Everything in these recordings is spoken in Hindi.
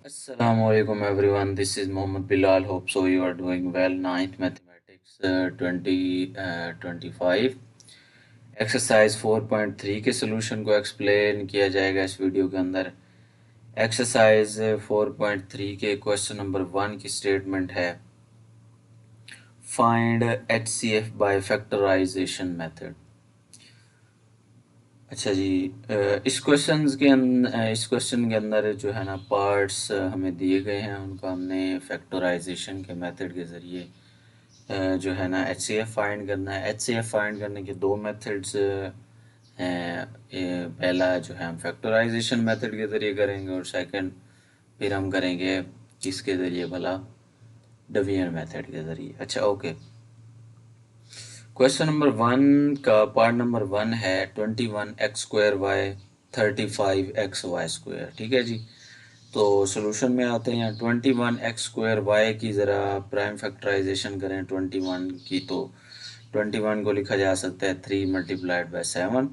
Assalamualaikum everyone. This is Mohammed Bilal. Hope so you are doing well. Ninth Mathematics 2025 exercise 4.3 के सोल्यूशन को एक्सप्लेन किया जाएगा इस वीडियो के अंदर। एक्सरसाइज 4.3 के क्वेश्चन नंबर 1 की स्टेटमेंट है find HCF by factorization method. अच्छा जी, इस क्वेश्चन के अंदर जो है ना पार्ट्स हमें दिए गए हैं, उनका हमने फैक्टराइजेशन के मेथड के ज़रिए जो है ना HCF फाइंड करना है। HCF फाइंड करने के दो मेथड्स हैं। पहला जो है हम फैक्टराइजेशन मेथड के ज़रिए करेंगे और सेकंड फिर हम करेंगे किसके ज़रिए भला, डिवीजन मेथड के ज़रिए। अच्छा ओके, क्वेश्चन नंबर 1 का पार्ट नंबर 1 है 21x² y 35xy²। ठीक है जी, तो सॉल्यूशन में आते हैं। 21x² y की ज़रा प्राइम फैक्टराइजेशन करें 21 की, तो 21 को लिखा जा सकता है 3 × 7।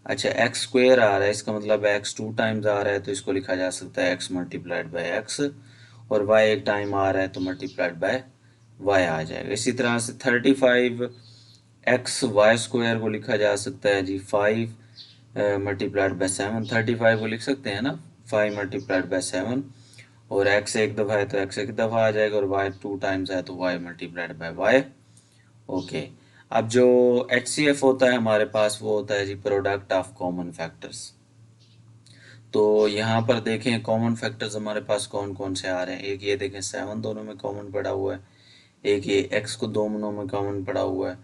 अच्छा, x² आ रहा है, इसका मतलब x 2 टाइम्स आ रहा है, तो इसको लिखा जा सकता है x × x, और y एक टाइम आ रहा है तो मल्टीप्लाइड बाय y आ जाएगा। इसी तरह से 35xy² को लिखा जा सकता है जी 5 × 7। 35 को लिख सकते हैं ना 5 × 7, और x एक दफ़ा है तो x एक दफ़ा आ जाएगा, और y 2 टाइम्स है तो y × y। ओके, अब जो HCF होता है हमारे पास वो होता है जी प्रोडक्ट ऑफ कॉमन फैक्टर्स। तो यहाँ पर देखें कॉमन फैक्टर्स हमारे पास कौन कौन से आ रहे हैं। एक ये देखें 7 दोनों में कॉमन पड़ा हुआ है, एक ये x को दोनों में कॉमन पड़ा हुआ है,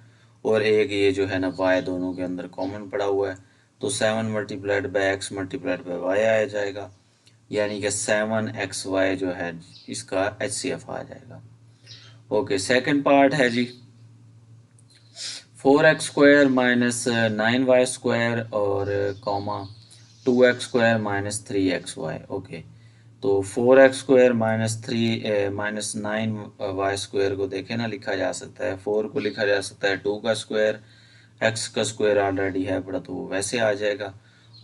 और एक ये जो है ना y दोनों के अंदर कॉमन पड़ा हुआ है। तो 7 × x × y आ जाएगा, यानी कि 7xy जो है इसका HCF आ जाएगा। ओके, सेकंड पार्ट है जी 4x² - 9y² और कॉमा 2x² - 3xy। ओके, तो 4x² - 9y² को देखें ना, लिखा जा सकता है 4 को लिखा जा सकता है 2 का स्क्वायर, x का स्क्वायर ऑलरेडी है बड़ा तो वो वैसे आ जाएगा,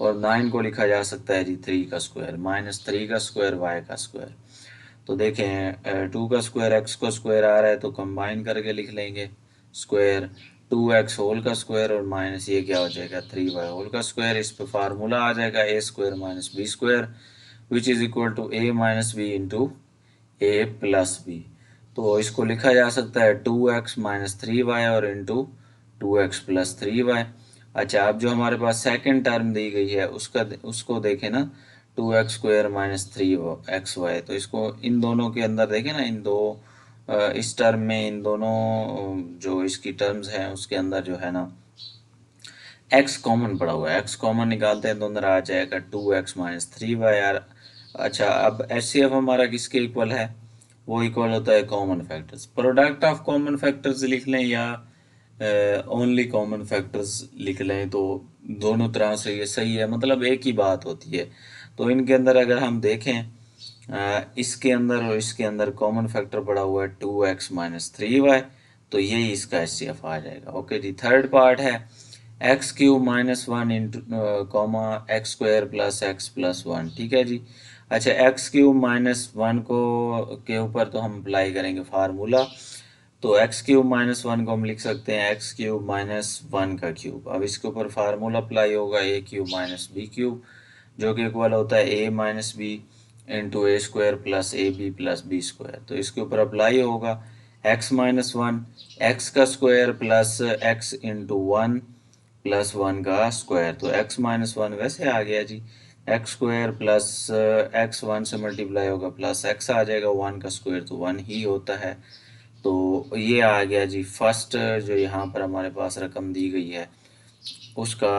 और 9 को लिखा जा सकता है जी 3 का स्क्वायर -3 का स्क्वायर y का स्क्वायर। तो देखें 2 का स्क्वायर x का स्क्वायर आ रहा है तो कंबाइन करके लिख लेंगे स्क्वायर 2x होल का स्क्वायर, और माइनस ये क्या हो जाएगा 3y होल का स्क्वायर। इस पे फार्मूला आ जाएगा a² - b² which is equal to a - b into a + b। तो इसको लिखा जा सकता है 2x - 3y और इंटू 2x + 3y। अच्छा, अब जो हमारे पास सेकंड टर्म दी गई है उसको देखें ना 2x² - 3xy, तो इसको इन दोनों के अंदर देखें ना, इन दो इस टर्म में इन दोनों जो इसकी टर्म्स हैं उसके अंदर जो है ना x कॉमन पड़ा हुआ है, x कॉमन निकालते हैं तो अंदर आ जाएगा 2x - 3y यार। अच्छा, अब HCF हमारा किसके इक्वल है, वो इक्वल होता है common factors. Product of common factors लिख लें या ओनली कॉमन फैक्टर्स लिख लें, तो दोनों तरह से ये सही है, मतलब एक ही बात होती है। तो इनके अंदर अगर हम देखें इसके अंदर और इसके अंदर कॉमन फैक्टर पड़ा हुआ है 2x - 3y, तो यही इसका HCF आ जाएगा। ओके जी, थर्ड पार्ट है x³ -1 इंटू x² + x + 1। ठीक है जी। अच्छा, x³ -1 को के ऊपर तो हम अप्लाई करेंगे फार्मूला, तो x³ -1 को हम लिख सकते हैं x³ - 1 का क्यूब। अब इसके ऊपर फार्मूला अप्लाई होगा a³ - b³ जो कि इक्वल होता है a - b into a² + ab + b²। तो इसके ऊपर अप्लाई होगा x - 1 x का स्क्वायर प्लस x इंटू 1 + 1 का स्क्वायर, तो x - 1 वैसे आ गया जी, x² प्लस x 1 से मल्टीप्लाई होगा प्लस x आ जाएगा, 1 का स्क्वायर तो 1 ही होता है। तो ये आ गया जी फर्स्ट, जो यहाँ पर हमारे पास रकम दी गई है उसका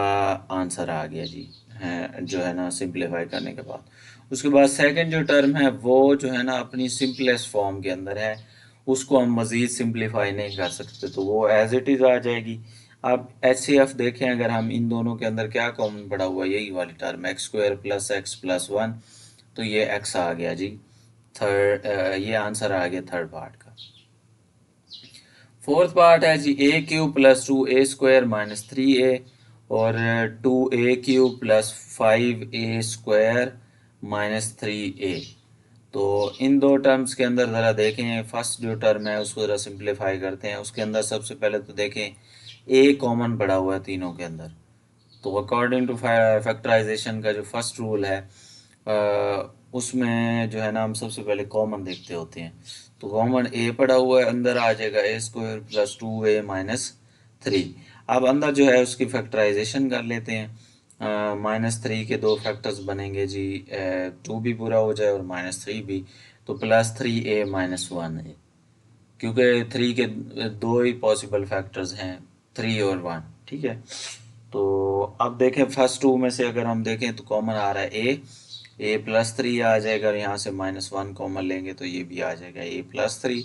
आंसर आ गया जी, है जो है ना सिंप्लीफाई करने के बाद। उसके बाद सेकंड जो टर्म है वो जो है ना अपनी सिंपलेस्ट फॉर्म के अंदर है, उसको हम मज़ीद सिंप्लीफाई नहीं कर सकते, तो वो एज इट इज़ आ जाएगी। अब HCF देखें, अगर हम इन दोनों के अंदर क्या कॉमन पड़ा हुआ है, यही वाली टर्म x² + x + 1, तो ये x आ गया जी थर्ड, ये आंसर आ गया थर्ड पार्ट का। फोर्थ पार्ट है जी a³ + 2a² - 3a और 2a³ + 5a² - 3a। तो इन दो टर्म्स के अंदर ज़रा देखें, फर्स्ट जो टर्म है उसको ज़रा सिंप्लीफाई करते हैं। उसके अंदर सबसे पहले तो देखें ए कॉमन पड़ा हुआ है तीनों के अंदर। तो अकॉर्डिंग टू फैक्टराइजेशन का जो फर्स्ट रूल है उसमें जो है ना हम सबसे पहले कॉमन देखते होते हैं। तो कॉमन ए पड़ा हुआ है, अंदर आ जाएगा ए स्क्वायर प्लस 2a-3। अब अंदर जो है उसकी फैक्टराइजेशन कर लेते हैं। -3 के दो फैक्टर्स बनेंगे जी, 2 भी पूरा हो जाए और -3 भी, तो +3a-1a, क्योंकि 3 के दो ही पॉसिबल फैक्टर्स हैं, 3 और 1। ठीक है, तो अब देखें फर्स्ट टू में से अगर हम देखें तो कॉमन आ रहा है ए +3 आ जाएगा, और यहाँ से -1 कॉमन लेंगे तो ये भी आ जाएगा a+3।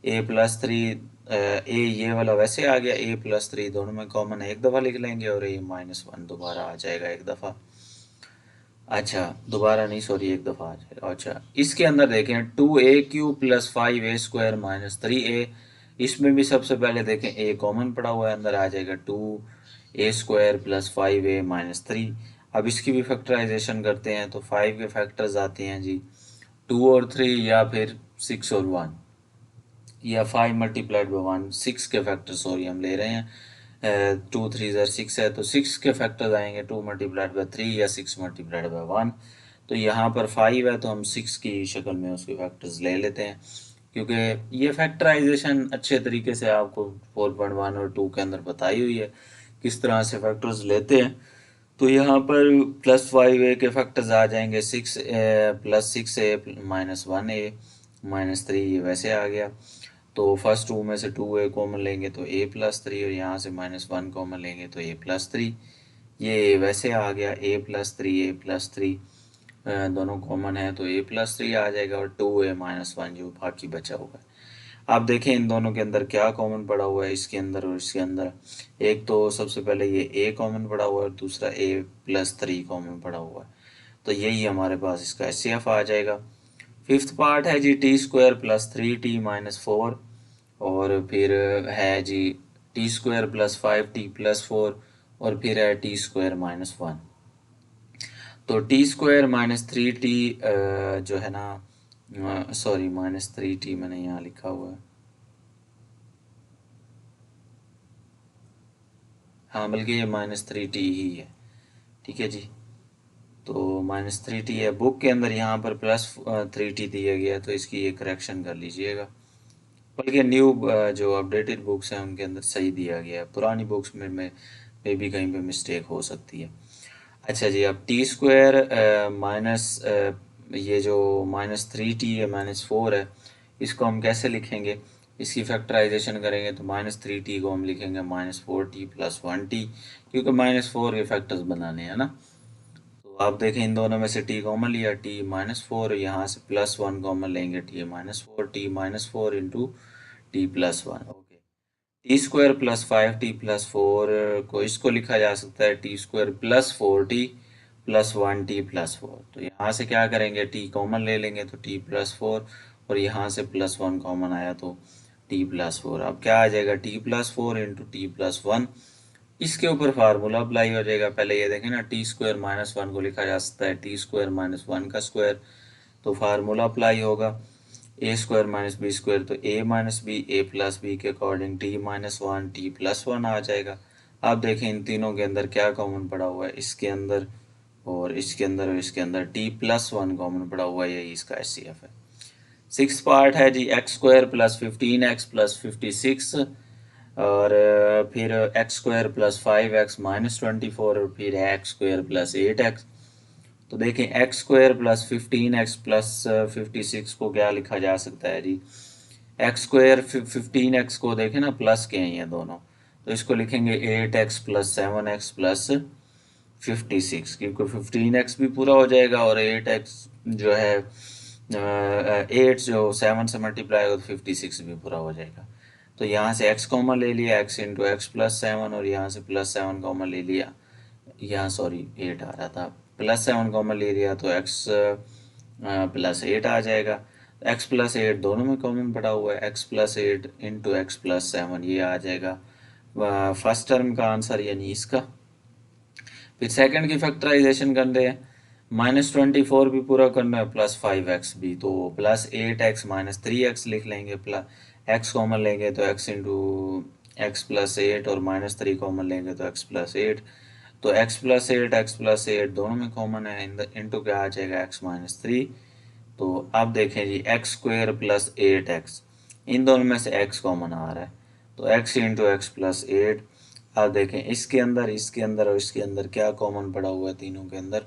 a+3 ए ये वाला वैसे आ गया, a+3 दोनों में कॉमन एक दफ़ा लिख लेंगे, और a-1 दोबारा आ जाएगा एक दफ़ा। अच्छा, दोबारा नहीं, सॉरी, एक दफ़ा आ जाएगा। अच्छा, इसके अंदर देखें 2a³ + 5a² - 3a, इसमें भी सबसे पहले देखें a कॉमन पड़ा हुआ है, अंदर आ जाएगा 2a² + 5a - 3। अब इसकी भी फैक्टराइजेशन करते हैं, तो 5 के फैक्टर्स आते हैं जी 2 और 3, या फिर 6 और 1, या 5 × 1, 6 के फैक्टर, सॉरी, हम ले रहे हैं 2 3 6 है, तो 6 के फैक्टर्स आएंगे 2 × 3 या 6 × 1। तो यहाँ पर 5 है तो हम 6 की शक्ल में उसके फैक्टर्स ले लेते हैं, क्योंकि ये फैक्टराइजेशन अच्छे तरीके से आपको 4.1 और 2 के अंदर बताई हुई है किस तरह से फैक्टर्स लेते हैं। तो यहाँ पर +5a के फैक्टर्स आ जाएंगे 6a + 6a - 1a - 3, ये वैसे आ गया। तो फर्स्ट टू में से 2a कॉमन लेंगे तो a+3, और यहाँ से -1 कॉमन लेंगे तो a+3, ये वैसे आ गया a+3 दोनों कॉमन है तो a+3 आ जाएगा, और 2a - 1 जो बाकी बचा हुआ है। आप देखें इन दोनों के अंदर क्या कॉमन पड़ा हुआ है, इसके अंदर और इसके अंदर। एक तो सबसे पहले ये a कॉमन पड़ा हुआ है, और दूसरा a+3 कॉमन पड़ा हुआ है, तो यही हमारे पास इसका HCF आ जाएगा। फिफ्थ पार्ट है जी t² + 3t - 4, और फिर है जी t² + 5t + 4, और फिर है t² - 1। तो t² - 3t जो है ना, सॉरी, -3t मैंने यहाँ लिखा हुआ है, हाँ, बल्कि ये -3t ही है। ठीक है जी, तो -3t है, बुक के अंदर यहाँ पर +3t दिया गया है, तो इसकी ये करेक्शन कर लीजिएगा। बल्कि न्यू जो अपडेटेड बुक्स हैं उनके अंदर सही दिया गया है, पुरानी बुक्स में भी कहीं पे मिस्टेक हो सकती है। अच्छा जी, अब t² माइनस ये जो -3t है, -4 है, इसको हम कैसे लिखेंगे? इसकी फैक्टराइजेशन करेंगे तो -3t को हम लिखेंगे -4t + 1t, क्योंकि -4 के फैक्टर्स बनाने हैं ना। तो आप देखें इन दोनों में से t कॉमन लिया, t-4, यहाँ से +1 कॉमन लेंगे, t-4 into t+1। Okay, t² + 5t + 4 को इसको लिखा जा सकता है t² + 4t + 1t + 4। तो यहाँ से क्या करेंगे, t कॉमन ले लेंगे तो t+4, और यहाँ से +1 कॉमन आया तो t+4। अब क्या आ जाएगा, t+4 इंटू t+1, इसके ऊपर फार्मूला अप्लाई हो जाएगा। पहले ये देखें ना, t² - 1 को लिखा जा सकता है t² - 1 का स्क्वायर, तो फार्मूला अप्लाई होगा a² - b², तो a - b के अकॉर्डिंग t - 1 आ जाएगा। आप देखें इन तीनों के अंदर क्या कॉमन पड़ा हुआ है, इसके अंदर और इसके अंदर और इसके अंदर t+1 कॉमन पड़ा हुआ है, यही इसका HCF है। सिक्स पार्ट है जी x² + 15x + 56, और फिर x² + 5x - 24, और फिर है x² + 8x। तो देखें x² + 15x + 56 को क्या लिखा जा सकता है जी, x² 15x को देखें ना, प्लस के हैं ये दोनों, तो इसको लिखेंगे 8x + 7x + 56, क्योंकि 15x भी पूरा हो जाएगा, और 8x जो है 8 जो 7 से मल्टीप्लाई होगा तो 56 भी पूरा हो जाएगा। तो यहाँ से x कॉमन ले लिया, x इंटू एक्स प्लस 7, और यहाँ से +7 कॉमन ले लिया, यहाँ सॉरी 8 आ रहा था, +7 कॉमन ले लिया तो x +8 आ जाएगा। x + 8 दोनों में कॉमन पड़ा हुआ है, x + 8 इंटू एक्स प्लस 7, ये आ जाएगा फर्स्ट टर्म का आंसर, यानी इसका। फिर सेकंड की फैक्टराइजेशन कर रहे हैं, -24 भी पूरा करना है, प्लस 5x भी, तो प्लस 8x माइनस 3x लिख लेंगे, प्लस x कॉमन लेंगे तो x इंटू एक्स प्लस 8 और माइनस 3 कॉमन लेंगे तो x प्लस 8, तो x प्लस 8 दोनों में कॉमन है, इंटू क्या आ जाएगा x माइनस 3। तो अब देखें जी, एक्स स्क्वेयर प्लस 8x, इन दोनों में से x कॉमन आ रहा है, तो x इंटू एक्स प्लस 8। अब देखें इसके अंदर और इसके अंदर क्या कॉमन पड़ा हुआ है, तीनों के अंदर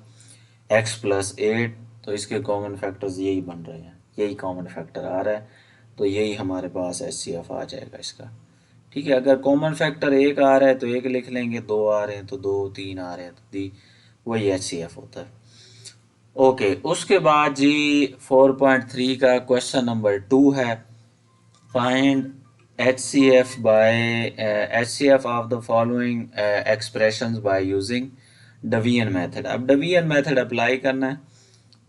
x प्लस 8, तो इसके कॉमन फैक्टर्स यही बन रहे हैं, यही कॉमन फैक्टर आ रहा है, तो यही हमारे पास HCF आ जाएगा इसका। ठीक है, अगर कॉमन फैक्टर एक आ रहा है तो एक लिख लेंगे, दो आ रहे हैं तो दो, तीन आ रहे हैं तो दी, वही HCF होता है। ओके, उसके बाद जी 4.3 का क्वेश्चन नंबर 2 है, find HCF of the following expressions by using division method. अब डिवीजन मेथड अप्लाई करना है,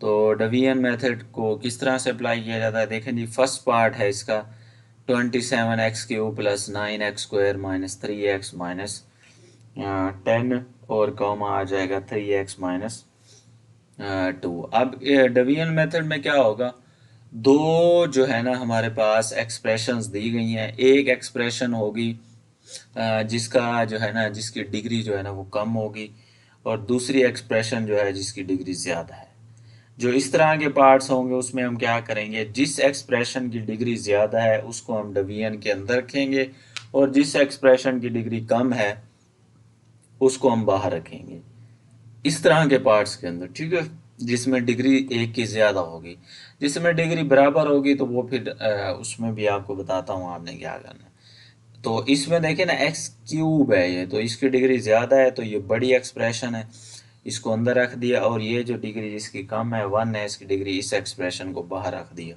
तो डिवीजन मेथड को किस तरह से अप्लाई किया जाता है, देखें जी, फर्स्ट पार्ट है इसका 27x³ plus 9x² minus 3x minus 10 और कॉमा आ जाएगा 3x माइनस 2। अब डिवीजन मेथड में क्या होगा, दो जो है ना हमारे पास एक्सप्रेशंस दी गई हैं, एक एक्सप्रेशन होगी जिसका जो है ना, जिसकी डिग्री जो है ना वो कम होगी, और दूसरी एक्सप्रेशन जो है जिसकी डिग्री ज़्यादा है। जो इस तरह के पार्ट्स होंगे उसमें हम क्या करेंगे, जिस एक्सप्रेशन की डिग्री ज़्यादा है उसको हम डिवीजन के अंदर रखेंगे, और जिस एक्सप्रेशन की डिग्री कम है उसको हम बाहर रखेंगे, इस तरह के पार्ट्स के अंदर। ठीक है, जिसमें डिग्री एक की ज़्यादा होगी, जिसमें डिग्री बराबर होगी तो वो फिर उसमें भी आपको बताता हूँ आपने क्या करना है। तो इसमें देखिए ना x³ है ये, तो इसकी डिग्री ज़्यादा है तो ये बड़ी एक्सप्रेशन है, इसको अंदर रख दिया, और ये जो डिग्री जिसकी कम है 1 है, इसकी डिग्री, इस एक्सप्रेशन को बाहर रख दिया।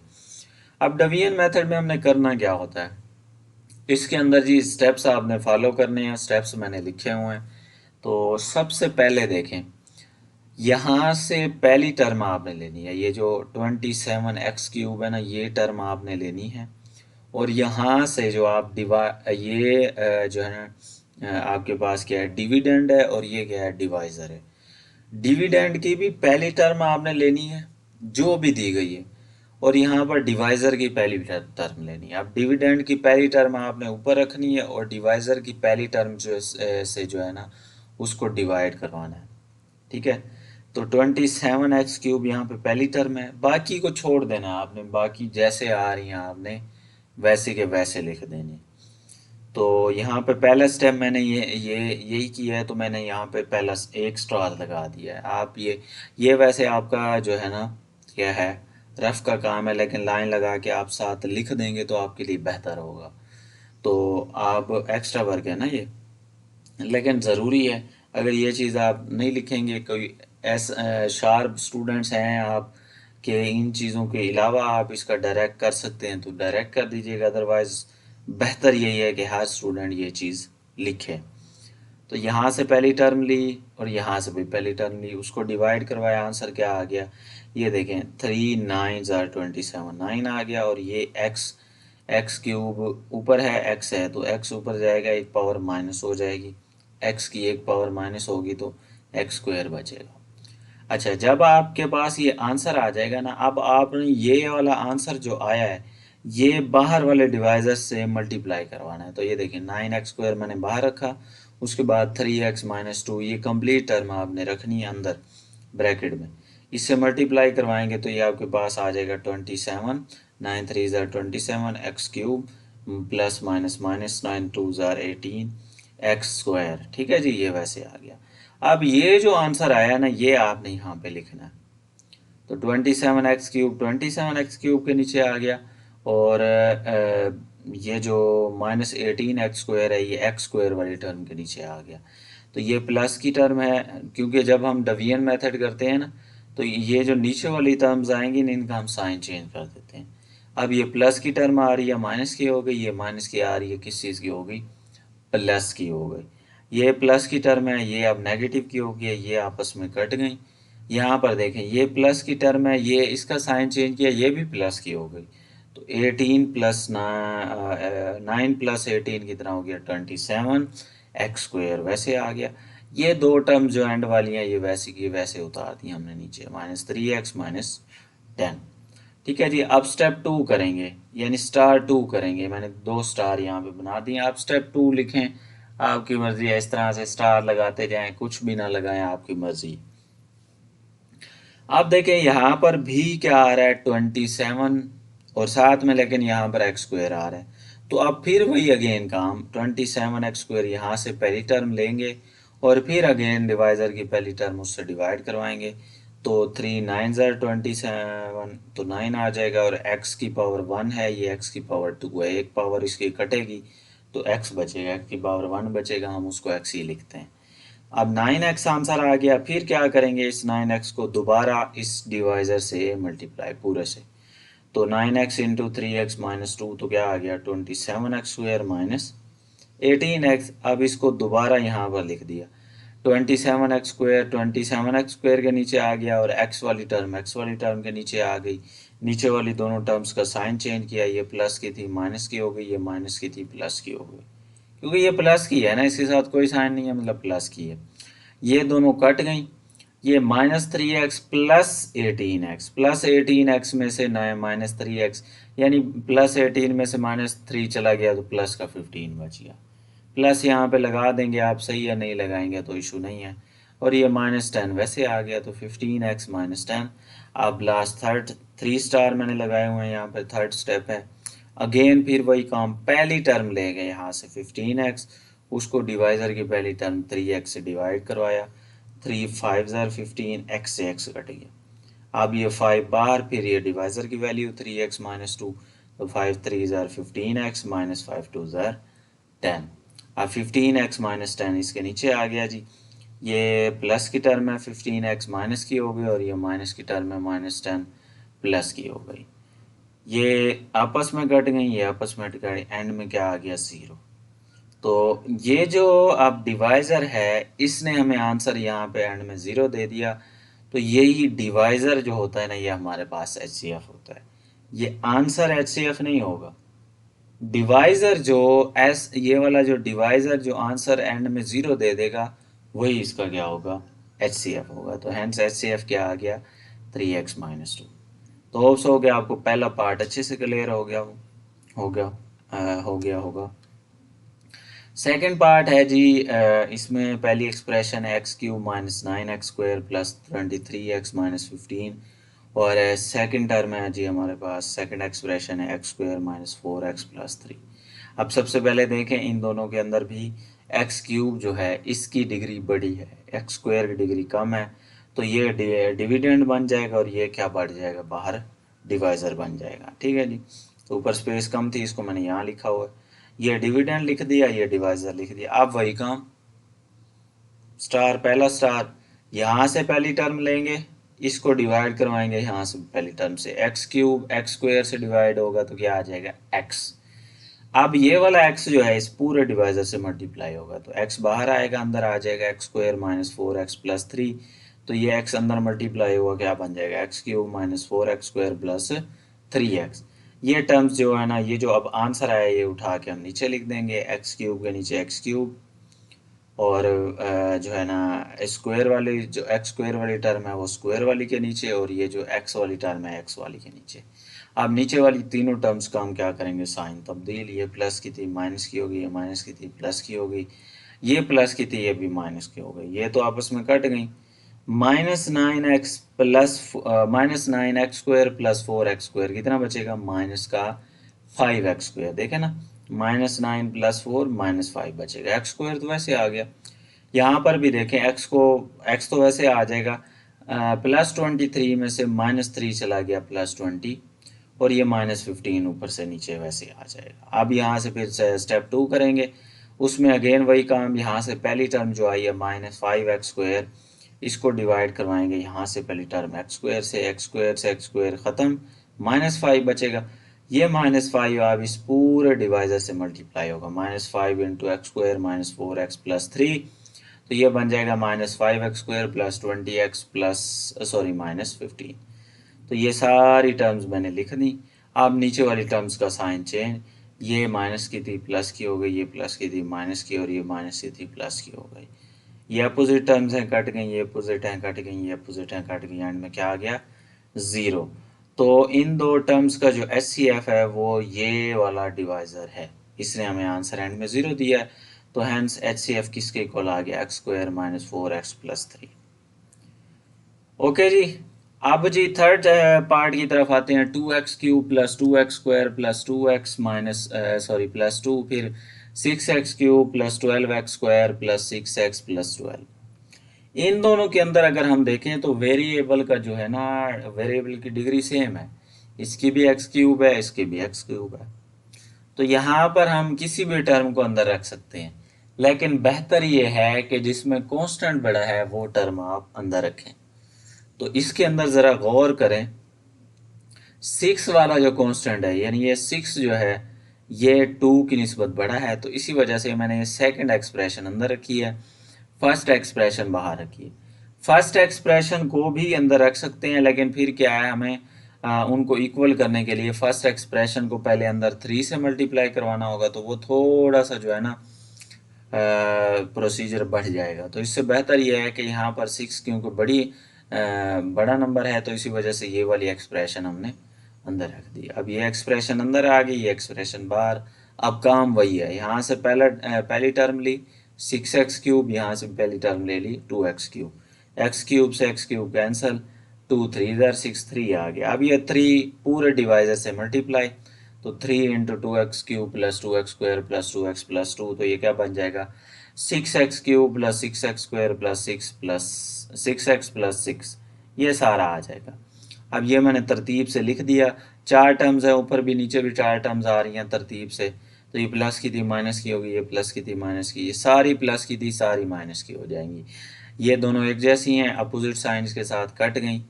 अब डिवीजन मेथड में हमने करना क्या होता है, इसके अंदर जी स्टेप्स आपने फॉलो करने हैं, स्टेप्स मैंने लिखे हुए हैं। तो सबसे पहले देखें, यहाँ से पहली टर्म आपने लेनी है, ये जो 27x³ है ना, ये टर्म आपने लेनी है, और यहाँ से जो आप ये जो है ना आपके पास क्या है, डिविडेंड है, और ये क्या है, डिवाइज़र है। डिविडेंड की भी पहली टर्म आपने लेनी है जो भी दी गई है, और यहाँ पर डिवाइज़र की पहली टर्म लेनी है। अब डिविडेंड की पहली टर्म आपने ऊपर रखनी है, और डिवाइज़र की पहली टर्म से जो है ना उसको डिवाइड करवाना है। ठीक है, तो 27x³ यहाँ पे पहली टर्म है, बाकी को छोड़ देना आपने, बाकी जैसे आ रही हैं आपने वैसे के वैसे लिख देने। तो यहाँ पे पहला स्टेप मैंने यही किया है, तो मैंने यहाँ पे पहला एक स्टार लगा दिया है। आप ये वैसे आपका जो है ना क्या है, रफ का काम है, लेकिन लाइन लगा के आप साथ लिख देंगे तो आपके लिए बेहतर होगा। तो आप एक्स्ट्रा वर्क है ना ये, लेकिन ज़रूरी है। अगर ये चीज़ आप नहीं लिखेंगे, कोई शार्प स्टूडेंट्स हैं आप कि इन चीज़ों के अलावा आप इसका डायरेक्ट कर सकते हैं तो डायरेक्ट कर दीजिएगा, अदरवाइज़ बेहतर यही है कि हर स्टूडेंट ये चीज़ लिखे। तो यहाँ से पहली टर्म ली और यहाँ से भी पहली टर्म ली, उसको डिवाइड करवाया, आंसर क्या आ गया, ये देखें 3 9 आर 27, 9 आ गया, और ये x³ ऊपर है, x है तो x ऊपर जाएगा, एक पावर माइनस हो जाएगी, x की एक पावर माइनस होगी तो x² बचेगा। अच्छा, जब आपके पास ये आंसर आ जाएगा ना, अब आपने ये वाला आंसर जो आया है ये बाहर वाले डिवाइजर से मल्टीप्लाई करवाना है। तो ये देखिए 9x² मैंने बाहर रखा, उसके बाद 3x माइनस 2, ये कंप्लीट टर्म आपने रखनी है अंदर ब्रैकेट में, इससे मल्टीप्लाई करवाएंगे तो ये आपके पास आ जाएगा 27, 9 3 ज़ार 27 x³ प्लस माइनस माइनस 9 2 ज़ार 18 x²। ठीक है जी, ये वैसे आ गया। अब ये जो आंसर आया ना ये आपने यहाँ पे लिखना है, तो 27x³ के नीचे आ गया, और ये जो -18x² है ये x² वाली टर्म के नीचे आ गया। तो ये प्लस की टर्म है, क्योंकि जब हम डिवीजन मेथड करते हैं ना तो ये जो नीचे वाली टर्म्स आएंगी ना इनका हम साइन चेंज कर देते हैं। अब ये प्लस की टर्म आ रही है माइनस की हो गई, ये माइनस की आ रही है किस चीज़ की हो गई, प्लस की हो गई। ये प्लस की टर्म है, ये अब नेगेटिव की हो गई, ये आपस में कट गई। यहाँ पर देखें ये प्लस की टर्म है, ये इसका साइन चेंज किया, ये भी प्लस की हो गई, तो 18 प्लस 9 प्लस 18 कितना हो गया 27 x² वैसे आ गया। ये दो टर्म जो एंड वाली हैं ये वैसे की वैसे उतार दी हमने नीचे, -3x -10। ठीक है जी। अब स्टेप 2 करेंगे, यानी स्टार 2 करेंगे। मैंने 2 स्टार यहाँ पे बना दिए। आप स्टेप 2 लिखें, आपकी मर्जी है, इस तरह से स्टार लगाते जाएं, कुछ भी ना लगाएं, आपकी मर्जी। आप देखें यहाँ पर भी क्या आ रहा है 27, और साथ में लेकिन यहाँ पर एक्स स्क्वायर आ रहा है। तो अब फिर वही अगेन काम, 27x² यहाँ से पहली टर्म लेंगे और फिर अगेन डिवाइज़र की पहली टर्म उससे डिवाइड करवाएंगे। तो 3 9 27, तो 9 आ जाएगा, और x की पावर 1 है, ये x की पावर 2 है, एक पावर इसकी कटेगी तो x बचेगा, x की पावर 1 बचेगा, हम उसको x ही लिखते हैं। अब 9x आंसर आ गया। फिर क्या करेंगे, इस 9x को दोबारा इस डिवाइज़र से मल्टीप्लाई पूरे से। तो 9x इंटू 3x-2, तो क्या आ गया 27x² -18x। अब इसको दोबारा यहाँ पर लिख दिया, 27x² 27x² के नीचे आ गया, और x वाली टर्म के नीचे आ गई। नीचे वाली दोनों टर्म्स का साइन चेंज किया, ये प्लस की थी माइनस की हो गई, ये माइनस की थी प्लस की हो गई। क्योंकि ये प्लस की है ना, इसके साथ कोई साइन नहीं है, मतलब प्लस की है। ये दोनों कट गई। ये -3x +18x में से -3x, यानी +18 में से -3 चला गया तो प्लस का 15 बच गया। प्लस यहाँ पे लगा देंगे आप, सही है, नहीं लगाएंगे तो इशू नहीं है। और ये -10 वैसे आ गया, तो 15x -10। अब लास्ट थर्ड 3 स्टार मैंने लगाए हुए हैं, यहाँ पे थर्ड स्टेप है। अगेन फिर वही काम, पहली टर्म ले गए यहाँ से 15x, उसको डिवाइज़र की पहली टर्म 3x से डिवाइड करवाया। 3 5 ज़ार 15, x से x कट गया। अब ये 5 बाहर, फिर ये डिवाइज़र की वैल्यू 3x -2, तो 5 3 ज़ार 15x -5 2 ज़ार 10। अब 15x -10 इसके नीचे आ गया जी। ये प्लस की टर्म है, 15x माइनस की हो गई, और ये माइनस की टर्म है -10 प्लस की हो गई। ये आपस में कट गई, ये आपस में कट गई, एंड में क्या आ गया 0। तो ये जो अब डिवाइज़र है, इसने हमें आंसर यहाँ पे एंड में 0 दे दिया। तो यही डिवाइज़र जो होता है ना, ये हमारे पास HCF होता है। ये आंसर HCF नहीं होगा। डिवाइज़र जो ये वाला जो डिवाइज़र जो आंसर एंड में 0 दे देगा, वही इसका क्या होगा, HCF होगा। तो हैंस HCF क्या आ गया, 3x -2। तो होप्स हो गया आपको पहला पार्ट अच्छे से क्लियर हो गया हो गया होगा। सेकंड पार्ट है जी, इसमें पहली एक्सप्रेशन है x³ -9x² +23x -15, और सेकंड टर्म है जी हमारे पास, सेकंड एक्सप्रेशन है x² -4x +3। अब सबसे पहले देखें, इन दोनों के अंदर भी x³ जो है इसकी डिग्री बड़ी है, x² की डिग्री कम है, तो ये डिविडेंड बन जाएगा, और ये क्या बढ़ जाएगा, बाहर डिवाइज़र बन जाएगा। ठीक है जी। तो ऊपर स्पेस कम थी, इसको मैंने यहाँ लिखा हुआ है, ये डिविडेंड लिख दिया, ये डिवाइज़र लिख दिया। अब वही काम, स्टार पहला स्टार, यहाँ से पहली टर्म लेंगे, इसको डिवाइड करवाएंगे यहाँ से पहली टर्म से, x³ x² से डिवाइड होगा तो क्या आ जाएगा, x। अब ये वाला x जो है इस पूरे डिवाइज़र से मल्टीप्लाई होगा, तो x बाहर आएगा, अंदर आ जाएगा x² -4x +3। तो ये x अंदर मल्टीप्लाई हुआ, क्या बन जाएगा, x³ -4x² +3x। ये टर्म्स जो है ना, ये जो अब आंसर आया, ये उठा के हम नीचे लिख देंगे, x³ के नीचे x³, और जो है ना स्क्वायर वाली जो x² वाली टर्म है वो स्क्वायर वाली के नीचे, और ये जो x वाली टर्म है x वाली के नीचे। अब नीचे वाली तीनों टर्म्स का हम क्या करेंगे, साइन तब्दील। ये प्लस की थी माइनस की होगी, ये माइनस की थी प्लस की होगी, ये प्लस की थी ये भी माइनस की हो गई, ये तो आपस में कट गई। -9x² +4x², कितना बचेगा, माइनस का 5x²। देखे ना, -9 +4 -5 बचेगा, x² तो वैसे आ गया। यहाँ पर भी देखें, x तो वैसे आ जाएगा, +23 में से -3 चला गया +20, और ये -15 ऊपर से नीचे वैसे आ जाएगा। अब यहाँ से फिर स्टेप 2 करेंगे, उसमें अगेन वही काम, यहाँ से पहली टर्म जो आई है -5x², इसको डिवाइड करवाएंगे यहाँ से पहली टर्म x² से, x² ख़त्म, -5 बचेगा। ये -5 अब इस पूरे डिवाइज़र से मल्टीप्लाई होगा, -5 × x² -4x +3, तो ये बन जाएगा -5x² +20x -15। तो ये सारी टर्म्स मैंने लिख दी। अब नीचे वाली टर्म्स का साइन चेंज, ये माइनस की थी प्लस की हो गई, ये प्लस की थी माइनस की, और ये माइनस की थी प्लस की हो गई। ये अपोजिट टर्म्स हैं कट गई, ये अपोजिट हैं कट गई, ये अपोजिट हैं कट गई, एंड में क्या आ गया 0। तो इन दो टर्म्स का जो HCF है वो ये वाला डिवाइज़र है, इसने हमें आंसर एंड में 0 दिया है। तो हैंस HCF किसके इक्वल आ गया, x² - 4x + 3। ओके जी। अब जी थर्ड पार्ट की तरफ आते हैं। 2x³ + 2x² + 2x minus plus 2, फिर 6x³ + 12x² + 6x + 12। इन दोनों के अंदर अगर हम देखें तो वेरिएबल का जो है ना, वेरिएबल की डिग्री सेम है, इसकी भी x³ है, इसकी भी x³ है। तो यहाँ पर हम किसी भी टर्म को अंदर रख सकते हैं, लेकिन बेहतर ये है कि जिसमें कांस्टेंट बड़ा है वो टर्म आप अंदर रखें। तो इसके अंदर ज़रा गौर करें, 6 वाला जो कांस्टेंट है, यानी ये 6 जो है ये 2 की निस्बत बड़ा है, तो इसी वजह से मैंने ये सेकंड एक्सप्रेशन अंदर रखी है, फर्स्ट एक्सप्रेशन बाहर रखी है। फर्स्ट एक्सप्रेशन को भी अंदर रख सकते हैं, लेकिन फिर क्या है, हमें उनको इक्वल करने के लिए फर्स्ट एक्सप्रेशन को पहले अंदर 3 से मल्टीप्लाई करवाना होगा, तो वो थोड़ा सा जो है ना प्रोसीजर बढ़ जाएगा। तो इससे बेहतर ये है कि यहाँ पर 6 क्योंकि बड़ा नंबर है, तो इसी वजह से ये वाली एक्सप्रेशन हमने अंदर रख दी। अब ये एक्सप्रेशन अंदर आ गई, ये एक्सप्रेशन बाहर। अब काम वही है, यहाँ से पहली टर्म ली 6x³, यहाँ से पहली टर्म ले ली 2x³, x³ से x³ कैंसिल, 2 3 इधर 6 3 आ गया। अब ये 3 पूरे डिवाइजर से मल्टीप्लाई, तो 3 × 2x³ + 2x² + 2x + 2, तो ये क्या बन जाएगा 6x³ + 6x² + 6x + 6, ये सारा आ जाएगा। अब ये मैंने तरतीब से लिख दिया, 4 टर्म्स है, ऊपर भी नीचे भी 4 टर्म्स आ रही हैं तरतीब से। तो ये प्लस की थी माइनस की होगी, ये प्लस की थी माइनस की, ये सारी प्लस की थी सारी माइनस की हो जाएंगी। ये दोनों एक जैसी हैं, अपोजिट साइंस के साथ कट गई।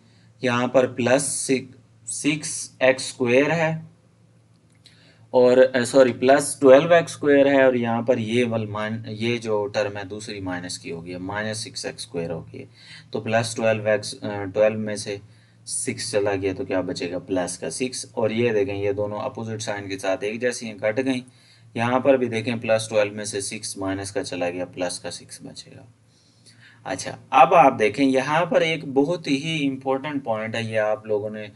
यहाँ पर +6x² है, और सॉरी +12x² है, और यहाँ पर ये जो टर्म है दूसरी माइनस की होगी, -6x² होगी। तो +12 में से 6 चला गया, तो क्या बचेगा +6। और ये देखें ये दोनों अपोजिट साइन के साथ एक जैसी हैं, कट गई। यहाँ पर भी देखें +12 में से 6 माइनस का चला गया, +6 बचेगा। अच्छा, अब आप देखें यहाँ पर एक बहुत ही इम्पोर्टेंट पॉइंट है, ये आप लोगों ने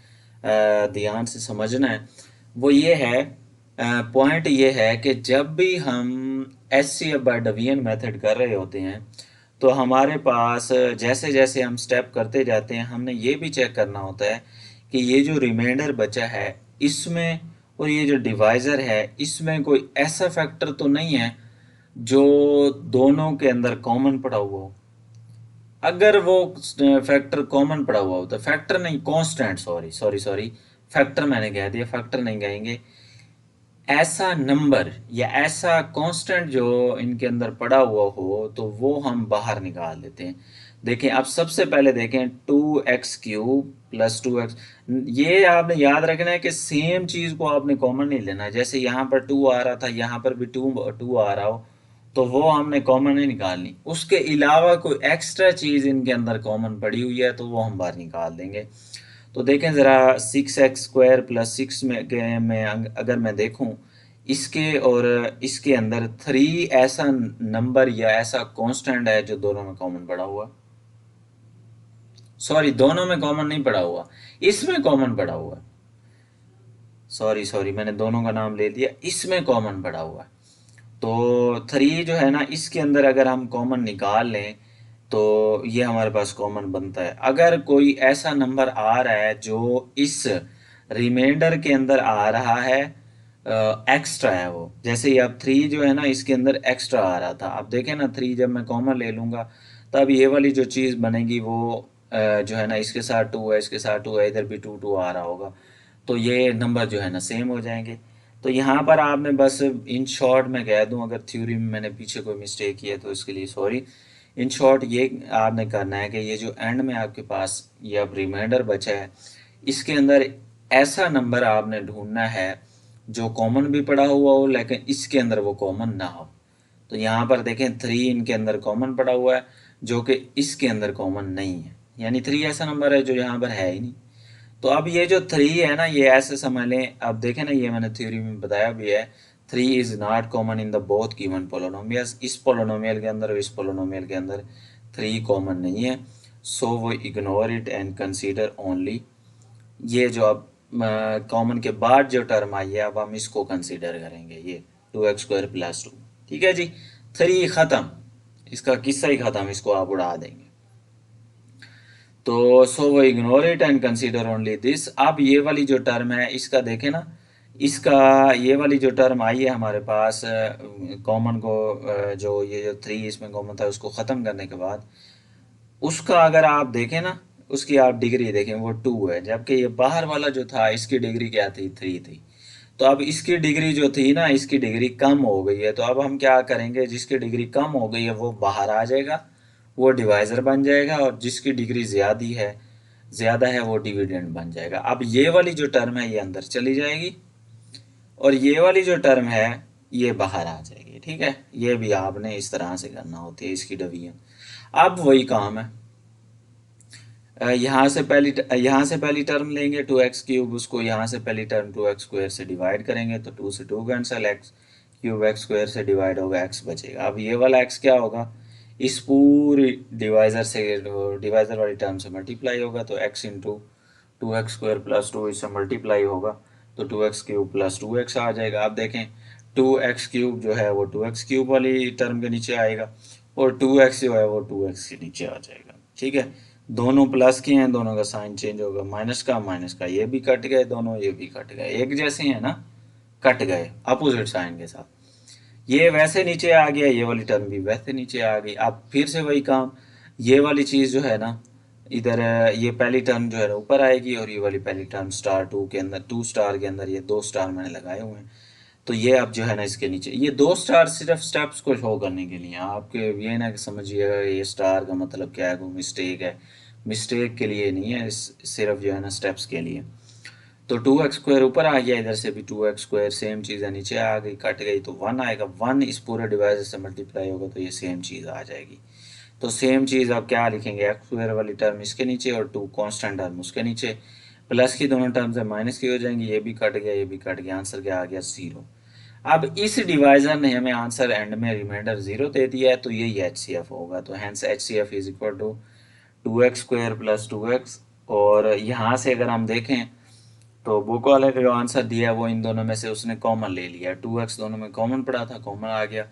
ध्यान से समझना है। वो ये है, पॉइंट ये है कि जब भी हम HCF बाय डिवीजन मेथड कर रहे होते हैं, तो हमारे पास जैसे जैसे हम स्टेप करते जाते हैं, हमने ये भी चेक करना होता है कि ये जो रिमाइंडर बचा है इसमें, और ये जो डिवाइज़र है इसमें कोई ऐसा फैक्टर तो नहीं है जो दोनों के अंदर कॉमन पड़ा हुआ हो। अगर वो फैक्टर कॉमन पड़ा हुआ हो, तो फैक्टर नहीं, कांस्टेंट, सॉरी फैक्टर मैंने कह दिया, फैक्टर नहीं कहेंगे, ऐसा नंबर या ऐसा कांस्टेंट जो इनके अंदर पड़ा हुआ हो, तो वो हम बाहर निकाल देते हैं। देखें, अब सबसे पहले देखें 2x³ + 2x, ये आपने याद रखना है कि सेम चीज़ को आपने कॉमन नहीं लेना है। जैसे यहाँ पर 2 आ रहा था, यहाँ पर भी 2 आ रहा हो, तो वो हमने कॉमन नहीं निकालनी। उसके अलावा कोई एक्स्ट्रा चीज़ इनके अंदर कॉमन पड़ी हुई है, तो वो हम बाहर निकाल देंगे। तो देखें ज़रा 6x² + 6 में अगर मैं देखूं, इसके और इसके अंदर 3 ऐसा नंबर या ऐसा कांस्टेंट है जो दोनों में कॉमन पड़ा हुआ, सॉरी दोनों में कॉमन नहीं पड़ा हुआ, इसमें कॉमन पड़ा हुआ, सॉरी मैंने दोनों का नाम ले दिया, इसमें कॉमन पड़ा हुआ। तो 3 जो है ना, इसके अंदर अगर हम कॉमन निकाल लें तो ये हमारे पास कॉमन बनता है। अगर कोई ऐसा नंबर आ रहा है जो इस रिमाइंडर के अंदर आ रहा है, एक्स्ट्रा है वो, जैसे ये अब 3 जो है ना इसके अंदर एक्स्ट्रा आ रहा था, अब देखें ना 3 जब मैं कॉमन ले लूँगा तब ये वाली जो चीज़ बनेगी वो जो है ना इसके साथ 2 है, इसके साथ 2 है, इधर भी 2 आ रहा होगा, तो ये नंबर जो है ना सेम हो जाएंगे। तो यहाँ पर आपने बस इन शॉर्ट में कह दूँ, अगर थ्योरी में मैंने पीछे कोई मिस्टेक की है तो इसके लिए सॉरी। इन शॉर्ट ये आपने करना है कि ये जो एंड में आपके पास ये अब रिमाइंडर बचा है, इसके अंदर ऐसा नंबर आपने ढूंढना है जो कॉमन भी पड़ा हुआ हो लेकिन इसके अंदर वो कॉमन ना हो। तो यहाँ पर देखें 3 इनके अंदर कॉमन पड़ा हुआ है जो कि इसके अंदर कॉमन नहीं है, यानी 3 ऐसा नंबर है जो यहाँ पर है ही नहीं। तो अब ये जो 3 है ना, ये ऐसे समझ लें, अब देखें ना ये मैंने थ्योरी में बताया भी है, 3 is not common in the both given polynomials. इस पोलोनोमियल के अंदर और इस पोलोनोमियल के अंदर 3 कॉमन नहीं है, सो वो ignore it and consider only, ये जो अब कॉमन के बाद जो टर्म आई है अब हम इसको कंसीडर करेंगे, ये 2x² + 2। ठीक है जी, 3 ख़त्म, इसका किस्सा ही ख़त्म, इसको आप उड़ा देंगे। तो सो वो ignore it and consider only this. अब ये वाली जो टर्म है इसका देखें ना, इसका ये वाली जो टर्म आई है हमारे पास कॉमन को जो ये जो 3 इसमें कॉमन था उसको ख़त्म करने के बाद उसका अगर आप देखें ना, उसकी आप डिग्री देखें वो 2 है, जबकि ये बाहर वाला जो था इसकी डिग्री क्या थी, 3 थी। तो अब इसकी डिग्री जो थी ना, इसकी डिग्री कम हो गई है, तो अब हम क्या करेंगे, जिसकी डिग्री कम हो गई है वो बाहर आ जाएगा, वो डिवाइज़र बन जाएगा, और जिसकी डिग्री ज़्यादा है वो डिविडेंड बन जाएगा। अब ये वाली जो टर्म है ये अंदर चली जाएगी और ये वाली जो टर्म है ये बाहर आ जाएगी। ठीक है, ये भी आपने इस तरह से करना होती है इसकी डिवीजन। अब वही काम है, यहाँ से पहली टर्म लेंगे 2x³, उसको यहाँ से पहली टर्म 2x² से डिवाइड करेंगे, तो 2 से 2 कैंसिल, x³ x² से डिवाइड होगा, x बचेगा। अब ये वाला x क्या होगा, इस पूरी डिवाइज़र वाली टर्म से मल्टीप्लाई होगा, तो x इंटू 2x² + 2 इससे मल्टीप्लाई होगा, तो 2x³ + 2x आ जाएगा। अब देखें 2x³ जो है वो 2x³ वाली टर्म के नीचे आएगा, और 2x जो है वो 2x के नीचे आ जाएगा। ठीक है, दोनों प्लस के हैं, दोनों का साइन चेंज होगा, माइनस का ये भी कट गए, दोनों ये भी कट गए, एक जैसे हैं ना, कट गए अपोजिट साइन के साथ। ये वैसे नीचे आ गया, ये वाली टर्म भी वैसे नीचे आ गई। अब फिर से वही काम, ये वाली चीज़ जो है ना, इधर ये पहली टर्म जो है ना ऊपर आएगी, और ये वाली पहली टर्म *2 के अंदर, 2 स्टार के अंदर ये 2 स्टार मैंने लगाए हुए हैं, तो ये अब जो है ना इसके नीचे ये 2 स्टार सिर्फ स्टेप्स को शो करने के लिए, आपके ये ना कि समझिएगा ये स्टार का मतलब क्या है, कोई मिस्टेक है, मिस्टेक के लिए नहीं है, सिर्फ जो है ना स्टेप्स के लिए। तो 2x² ऊपर आ गया, इधर से भी 2x² सेम चीज़ है, नीचे आ गई, कट गई, तो 1 आएगा, 1 इस पूरे डिवाइस से मल्टीप्लाई होगा, तो ये सेम चीज़ आ जाएगी। तो सेम चीज़ आप क्या लिखेंगे, x² वाली टर्म इसके नीचे और 2 कांस्टेंट टर्म उसके नीचे, प्लस की दोनों टर्म्स है माइनस की हो जाएंगी, ये भी कट गया, ये भी कट गया, आंसर क्या आ गया, 0। अब इस डिवाइजर ने हमें आंसर एंड में रिमाइंडर 0 दे दिया है, तो यही HCF होगा, तो hence HCF is equal to 2x² + 2x। और यहाँ से अगर हम देखें तो बुक वाले ने जो आंसर दिया है वो इन दोनों में से उसने कॉमन ले लिया, 2x दोनों में कॉमन पड़ा था, कॉमन आ गया,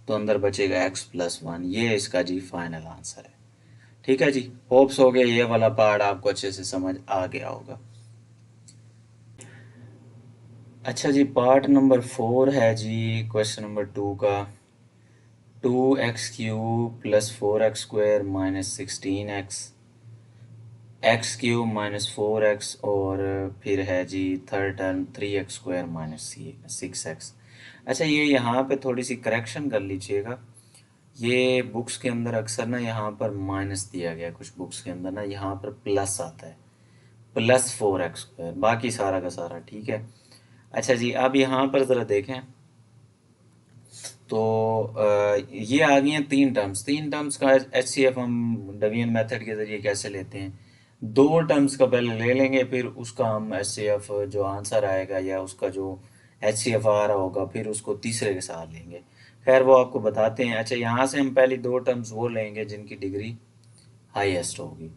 तो अंदर बचेगा x + 1। ये इसका जी फाइनल आंसर है। ठीक है जी, होप्स हो गया ये वाला पार्ट आपको अच्छे से समझ आ गया होगा। अच्छा जी, पार्ट नंबर 4 है जी क्वेश्चन नंबर 2 का, 2x³ + 4x² - 16x, x³ - 4x, और फिर है जी थर्ड टर्म 3x² - 6x। अच्छा, ये यहाँ पे थोड़ी सी करेक्शन कर लीजिएगा, ये बुक्स के अंदर अक्सर ना यहाँ पर माइनस दिया गया, कुछ बुक्स के अंदर ना यहाँ पर प्लस आता है, +4x², बाकी सारा का सारा ठीक है। अच्छा जी, अब यहाँ पर ज़रा देखें तो ये आ गई हैं 3 टर्म्स का HCF हम डिवीजन मेथड के ज़रिए कैसे लेते हैं, 2 टर्म्स का पहले ले लेंगे, फिर उसका हम HCF जो आंसर आएगा या उसका जो HCF आ रहा होगा फिर उसको तीसरे के साथ लेंगे, खैर वो आपको बताते हैं। अच्छा, यहाँ से हम पहली 2 टर्म्स वो लेंगे जिनकी डिग्री हाईएस्ट होगी,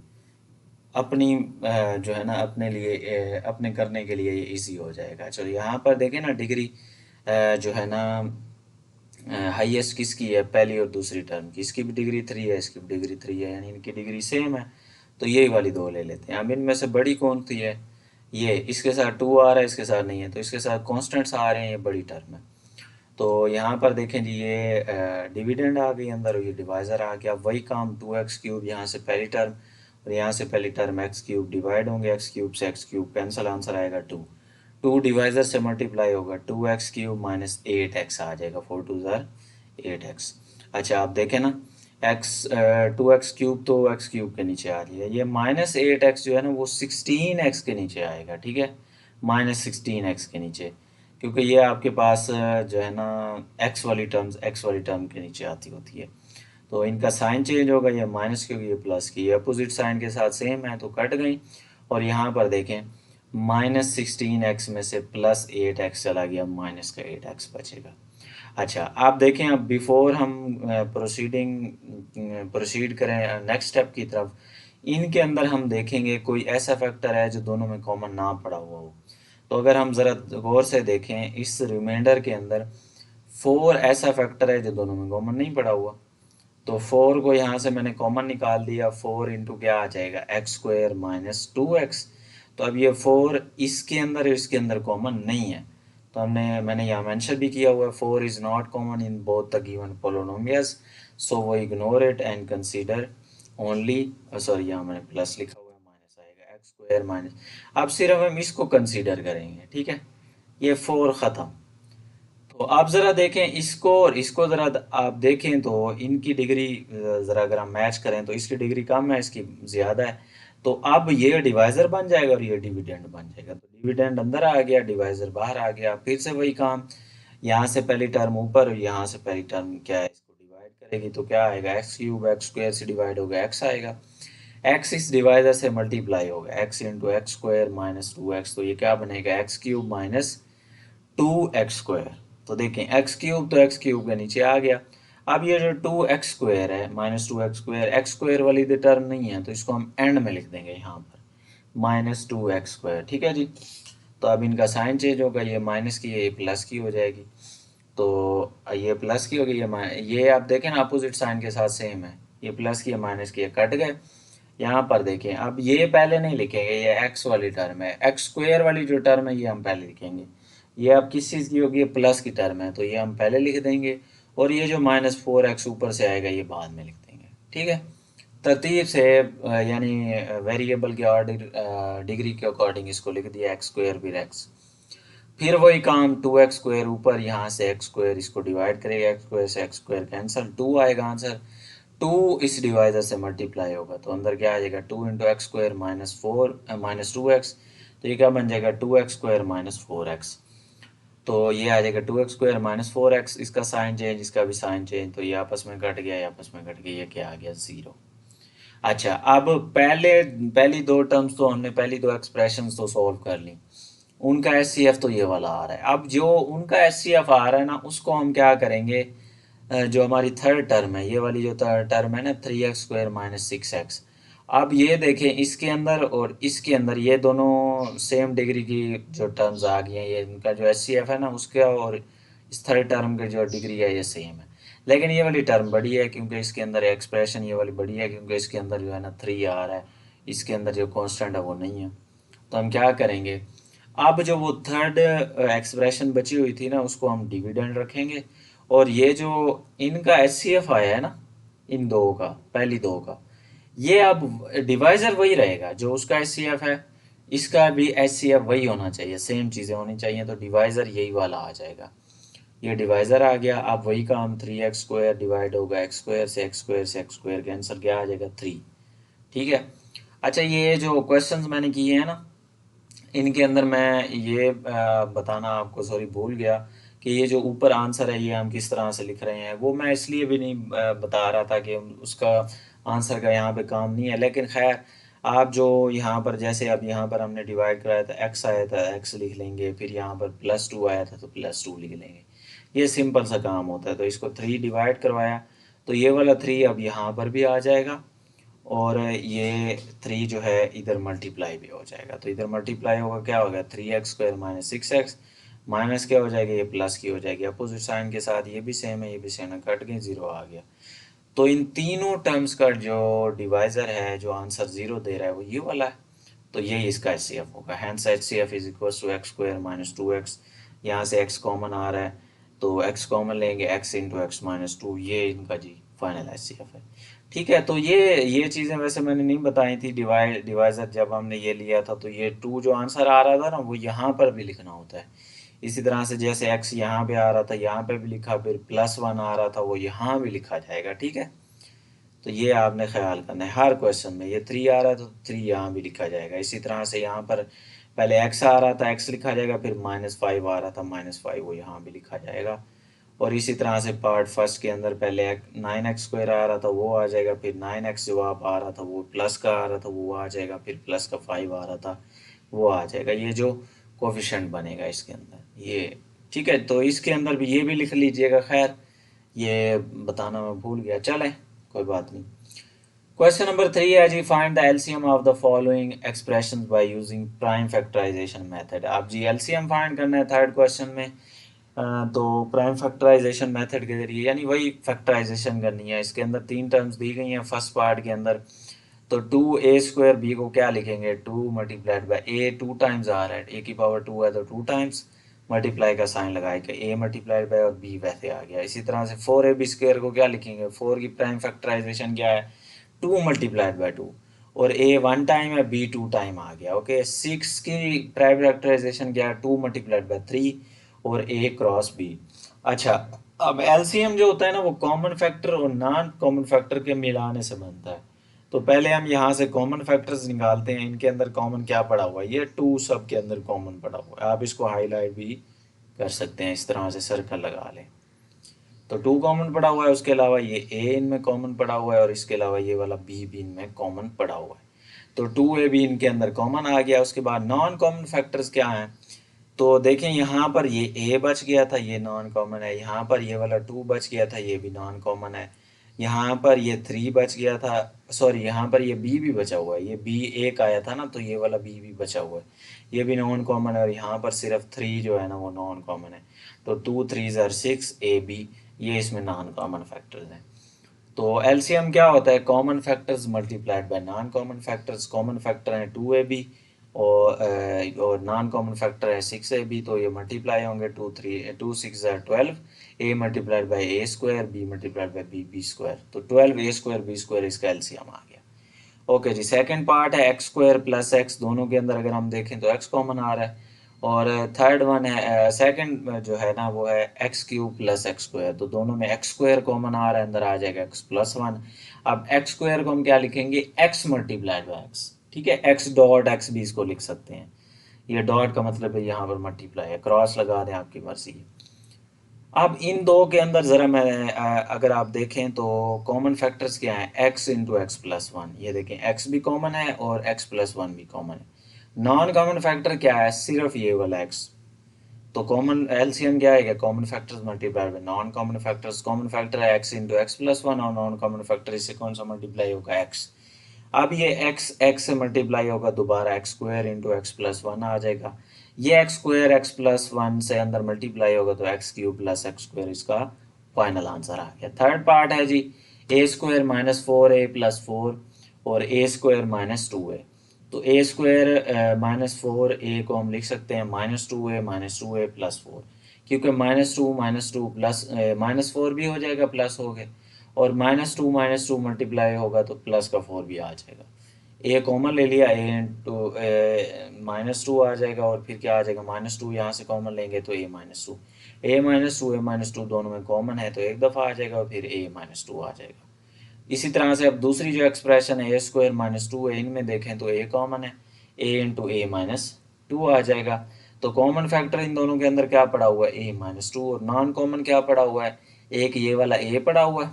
अपनी जो है ना अपने लिए अपने करने के लिए ये ईजी हो जाएगा। चलो यहाँ पर देखें ना, डिग्री जो है ना हाईएस्ट किसकी है, पहली और दूसरी टर्म की, इसकी भी डिग्री 3 है, इसकी भी डिग्री 3 है, यानी इनकी डिग्री सेम है, तो यही वाली 2 ले लेते हैं। अब इनमें से बड़ी कौन सी है, ये इसके साथ 2 आ रहा है, इसके साथ नहीं है, तो इसके साथ कॉन्स्टेंट्स आ रहे हैं, ये बड़ी टर्म है। तो यहाँ पर देखें जी, ये डिविडेंड आ गई अंदर और ये डिवाइज़र आ गया, वही काम 2x³ यहाँ से पहली टर्म और यहाँ से पहली टर्म x³ डिवाइड होंगे, x³ से x³ कैंसिल, आंसर आएगा 2, 2 डिवाइज़र से मल्टीप्लाई होगा, 2x³ - 8x आ जाएगा, 4 2 ज़ार 8x। अच्छा, आप देखें ना, x 2x³ तो x³ के नीचे आ रही है, ये -8x जो है ना वो 16x के नीचे आएगा। ठीक है, -16x के नीचे, क्योंकि ये आपके पास जो है ना x वाली टर्म के नीचे आती होती है, तो इनका साइन चेंज होगा, ये माइनस की होगी, ये प्लस की, ये अपोजिट साइन के साथ सेम है तो कट गई। और यहाँ पर देखें -16x में से +8x चला गया, -8x बचेगा। अच्छा, आप देखें अब बिफोर हम प्रोसीड करें नेक्स्ट स्टेप की तरफ, इनके अंदर हम देखेंगे कोई ऐसा फैक्टर है जो दोनों में कॉमन ना पड़ा हुआ हो। तो अगर हम ज़रा गौर से देखें इस रिमाइंडर के अंदर 4 ऐसा फैक्टर है जो दोनों में कॉमन नहीं पड़ा हुआ। तो 4 को यहाँ से मैंने कॉमन निकाल दिया, 4 इंटू क्या आ जाएगा, एक्स स्क्वायर माइनस 2x। तो अब ये 4 इसके अंदर और इसके अंदर कॉमन नहीं है, तो मैंने यहाँ मेंशन भी किया हुआ है 4 is not common in both the given polynomials, so वो ignore it and consider only, sorry यहाँ मैंने प्लस लिखा हुआ है, माइनस आएगा एक्स स्क्वायर माइनस। अब सिर्फ हम इसको कंसीडर करेंगे, ठीक है, ये 4 ख़त्म। तो आप ज़रा देखें इसको और इसको, ज़रा आप देखें तो इनकी डिग्री ज़रा अगर हम मैच करें तो इसकी डिग्री कम है, इसकी ज़्यादा है। तो अब ये डिवाइज़र बन जाएगा और ये डिविडेंड बन जाएगा। तो डिविडेंड अंदर आ गया, डिवाइज़र बाहर आ गया, फिर से वही काम, यहाँ से पहली टर्म ऊपर और यहाँ से पहली टर्म क्या है, इसको डिवाइड करेगी तो क्या आएगा, एक्स क्यूब, एक्स स्क्वायर से डिवाइड होगा एक्स आएगा, एक्स इस डिवाइज़र से मल्टीप्लाई होगा, x into x square minus 2x, तो ये क्या बनेगा, x cube minus 2x square. तो देखें एक्स क्यूब तो एक्स क्यूब के नीचे आ गया। अब ये जो 2x स्क्वायर है minus 2x square, x square वाली तो टर्म नहीं है, तो इसको हम एंड में लिख देंगे यहाँ पर, माइनस 2x स्क्वायर, ठीक है जी। तो अब इनका साइन चेंज होगा, ये माइनस की है, ये प्लस की हो जाएगी। तो ये प्लस की होगी, ये आप देखें ना अपोजिट साइन के साथ सेम है, ये प्लस की है माइनस की है, कट गए। यहाँ पर देखें अब ये पहले नहीं लिखेंगे, ये एक्स वाली टर्म है, एक्स स्क्वायर वाली जो टर्म है ये हम पहले लिखेंगे। ये अब किस चीज़ की होगी, ये प्लस की टर्म है, तो ये हम पहले लिख देंगे, और ये जो -4x ऊपर से आएगा ये बाद में लिख देंगे, ठीक है। तरतीब से यानी वेरिएबल के ऑर्डर डिग्री के अकॉर्डिंग इसको लिख दिया, एक्स स्क्वायर फिर एक्स, फिर वही काम 2x स्क्वायर ऊपर, यहाँ से एक्स स्क्वायर इसको डिवाइड करेगा, एक्स स्क्वायर से एक्स स्क्वायर कैंसिल, 2 आएगा आंसर, 2 इस डिवाइजर से मल्टीप्लाई होगा तो अंदर क्या आ जाएगा, 2 into x square minus 2x, तो ये क्या बन जाएगा, 2x स्क्वायर माइनस 4x। तो ये आ जाएगा 2x स्क्वायर माइनस 4x, इसका साइन चेंज, इसका भी साइन चेंज, तो ये आपस में कट गया, ये आपस में कट गया, ये क्या आ गया, 0। अच्छा, अब पहली दो टर्म्स तो हमने, पहली दो एक्सप्रेशंस तो सॉल्व कर ली, उनका एच सी एफ तो ये वाला आ रहा है। अब जो उनका एच सी एफ आ रहा है ना, उसको हम क्या करेंगे, जो हमारी थर्ड टर्म है, ये वाली जो थर्ड टर्म है ना, 3x स्क्वायर माइनस 6x, अब ये देखें इसके अंदर और इसके अंदर ये दोनों सेम डिग्री की जो टर्म्स आ गई हैं, ये इनका जो एच सी एफ है ना उसका और इस थर्ड टर्म की जो डिग्री है ये सेम है। लेकिन ये वाली टर्म बड़ी है क्योंकि इसके अंदर एक्सप्रेशन ये वाली बड़ी है, क्योंकि इसके अंदर जो है ना 3 आ रहा है, इसके अंदर जो कांस्टेंट है वो नहीं है। तो हम क्या करेंगे, अब जो वो थर्ड एक्सप्रेशन बची हुई थी ना उसको हम डिविडेंड रखेंगे, और ये जो इनका एच सी एफ आया है ना, इन दो का, पहली दो का, ये अब डिवाइजर वही रहेगा जो उसका एच सी एफ है, इसका भी एच सी एफ वही होना चाहिए, सेम चीज़ें होनी चाहिए, तो डिवाइजर यही वाला आ जाएगा। ये डिवाइजर आ गया, अब वही काम 3x स्क्वायर डिवाइड होगा एक्स स्क्वायर से, एक्स स्क्वायर से एक्स स्क्वायर के आंसर क्या आ जाएगा, 3, ठीक है। अच्छा, ये जो क्वेश्चंस मैंने किए हैं ना, इनके अंदर मैं ये बताना आपको सॉरी भूल गया कि ये जो ऊपर आंसर है ये हम किस तरह से लिख रहे हैं, वो मैं इसलिए भी नहीं बता रहा था कि उसका आंसर का यहाँ पे काम नहीं है, लेकिन खैर आप जो यहाँ पर, जैसे अब यहाँ पर हमने डिवाइड कराया था, एक्स आया था एक्स लिख लेंगे, फिर यहाँ पर +2 आया था तो +2 लिख लेंगे, ये सिंपल सा काम होता है। तो इसको 3 डिवाइड करवाया, तो ये वाला 3 अब यहाँ पर भी आ जाएगा, और ये 3 जो है इधर मल्टीप्लाई भी हो जाएगा, तो इधर मल्टीप्लाई होगा, क्या होगा, 3x square minus 6x, minus क्या हो जाएगा, ये प्लस की हो जाएगी, अपोजिट साइन के साथ ये भी सेम है, ये भी सेम है, कट गए, 0 आ गया। तो इन तीनों टर्म्स का जो डिवाइज़र है, जो आंसर 0 दे रहा है वो ये वाला है, तो ये इसका एच सी एफ होगा, hence H C F is equal to x square minus 2x, यहाँ से x कॉमन आ रहा है तो x कॉमन लेंगे, x इंटू एक्स माइनस 2, ये इनका जी फाइनल एच सी एफ है, ठीक है। तो ये चीज़ें वैसे मैंने नहीं बताई थी, डिवाइज़र जब हमने ये लिया था तो ये 2 जो आंसर आ रहा था ना वो यहाँ पर भी लिखना होता है, इसी तरह से जैसे x यहाँ पे आ रहा था यहाँ पे भी लिखा, फिर +1 आ रहा था वो यहाँ भी लिखा जाएगा, ठीक है। तो ये आपने ख्याल करना है, हर क्वेश्चन में ये 3 आ रहा है तो 3 यहाँ भी लिखा जाएगा, इसी तरह से यहाँ पर पहले x आ रहा था x लिखा जाएगा, फिर -5 आ रहा था -5 वो यहाँ भी लिखा जाएगा, और इसी तरह से पार्ट फर्स्ट के अंदर पहले 9x स्क्वायर आ रहा था वो आ जाएगा, फिर 9x जवाब आ रहा था वो प्लस का आ रहा था वो आ जाएगा, फिर प्लस का 5 आ रहा था वो आ जाएगा, ये जो कोफिशिएंट बनेगा इसके अंदर, ये ठीक है, तो इसके अंदर भी ये भी लिख लीजिएगा। खैर ये बताना मैं भूल गया, चलें कोई बात नहीं। क्वेश्चन नंबर 3 है जी, find the LCM of the following expressions by using prime factorisation method. आप जी एलसीएम फाइंड करना है थर्ड क्वेश्चन में। तो प्राइम फैक्टराइजेशन मेथड के जरिए, यानी वही फैक्टराइजेशन करनी है। इसके अंदर तीन टर्म्स दी गई हैं फर्स्ट पार्ट के अंदर। तो 2a² b को क्या लिखेंगे, 2 मल्टीप्लाइड बाई ए, 2 टाइम्स आ रहा है, ए की पावर 2 है तो 2 टाइम्स मल्टीप्लाई का साइन लगाएगा, ए मल्टीप्लाइड बाई और बी वैसे आ गया। इसी तरह से 4ab² को क्या लिखेंगे, 4 की प्राइम फैक्टराइजेशन क्या है, 2 मल्टीप्लाइड बाई 2, और ए 1 टाइम है, बी 2 टाइम आ गया। ओके, 6 की प्राइम फैक्टराइजेशन क्या है, 2 मल्टीप्लाइड बाई 3 और ए क्रॉस बी। अच्छा, अब एलसीएम जो होता है ना वो कॉमन फैक्टर और नॉन कॉमन फैक्टर के मिलाने से बनता है। तो पहले हम यहाँ से कॉमन फैक्टर्स निकालते हैं। इनके अंदर कॉमन क्या पड़ा हुआ है, ये 2 सब के अंदर कॉमन पड़ा हुआ है। आप इसको हाईलाइट भी कर सकते हैं, इस तरह से सर्कल लगा लें। तो 2 कॉमन पड़ा हुआ है, उसके अलावा ये ए इनमें कॉमन पड़ा हुआ है, और इसके अलावा ये वाला बी भी इनमें कॉमन पड़ा हुआ है। तो 2a भी इनके अंदर कॉमन आ गया। उसके बाद नॉन कॉमन फैक्टर्स क्या हैं, तो देखें यहाँ पर ये ए बच गया था, ये नॉन कॉमन है। यहाँ पर ये वाला 2 बच गया था, ये भी नॉन कॉमन है। यहाँ पर ये 3 बच गया था, सॉरी यहाँ पर ये बी भी बचा हुआ है, ये बी एक आया था ना, तो ये वाला बी भी बचा हुआ है, ये भी नॉन कॉमन है। और यहाँ पर सिर्फ 3 जो है ना वो नॉन कॉमन है। तो 2 3 ज़ार 6 ए बी, ये इसमें नॉन कॉमन फैक्टर्स हैं। तो एलसीएम क्या होता है, common factors multiplied by non common factors. Common factor है 2ab और नॉन कॉमन फैक्टर है 6ab, तो ये मल्टीप्लाई होंगे, 2 6 ज़ार 12, a multiplied by a square, b multiplied by b b square, तो 12a² b² इसका एलसीएम आ गया। ओके जी, सेकंड पार्ट है x² प्लस एक्स। दोनों के अंदर अगर हम देखें तो x कॉमन आ रहा है। और थर्ड वन है, सेकंड जो है ना वो है x³ प्लस x²। तो दोनों में x² कॉमन आ रहा है, अंदर आ जाएगा x प्लस 1। अब x² को हम क्या लिखेंगे, x मल्टीप्लाइड बाई x। ठीक है, x डॉट x भी इसको लिख सकते हैं। ये डॉट का मतलब है यहाँ पर मल्टीप्लाई है, क्रॉस लगा दें, आपकी मर्जी है। अब इन दो के अंदर ज़रा मैं अगर आप देखें तो कॉमन फैक्टर्स क्या हैं, x इंटू एक्स प्लस 1। ये देखें x भी कॉमन है और x प्लस 1 भी कॉमन है। नॉन कॉमन फैक्टर क्या है, सिर्फ ये वाला x। तो कॉमन एलसीएम क्या है, common factors multiply by non common factors. Common factor है x इंटू एक्स प्लस 1, और नॉन कॉमन फैक्टर इससे कौन सा मल्टीप्लाई होगा, x। अब ये x से मल्टीप्लाई होगा, दोबारा x² इंटू एक्स प्लस 1 आ जाएगा। ये x² एक्स प्लस 1 से अंदर मल्टीप्लाई होगा तो x³ प्लस x² इसका फाइनल आंसर आ गया। थर्ड पार्ट है जी, a² माइनस 4a प्लस 4 और a² माइनस 2a। तो a² माइनस 4a को हम लिख सकते हैं माइनस 2a प्लस 4, क्योंकि माइनस टू प्लस -4 भी हो जाएगा, प्लस हो गए, और माइनस टू मल्टीप्लाई होगा तो प्लस का 4 भी आ जाएगा। ए कॉमन ले लिया, ए इंटू -2 आ जाएगा, और फिर क्या आ जाएगा, -2 यहाँ से कॉमन लेंगे तो -2, ए-2 दोनों में कॉमन है तो एक दफ़ा आ जाएगा, और फिर a-2 आ जाएगा। इसी तरह से अब दूसरी जो एक्सप्रेशन है a² माइनस 2 है, इनमें देखें तो a कॉमन है, a इंटू a-2 आ जाएगा। तो कॉमन फैक्टर इन दोनों के अंदर क्या पड़ा हुआ है, a-2, और नॉन कॉमन क्या पड़ा हुआ है, एक ये वाला a पड़ा हुआ है,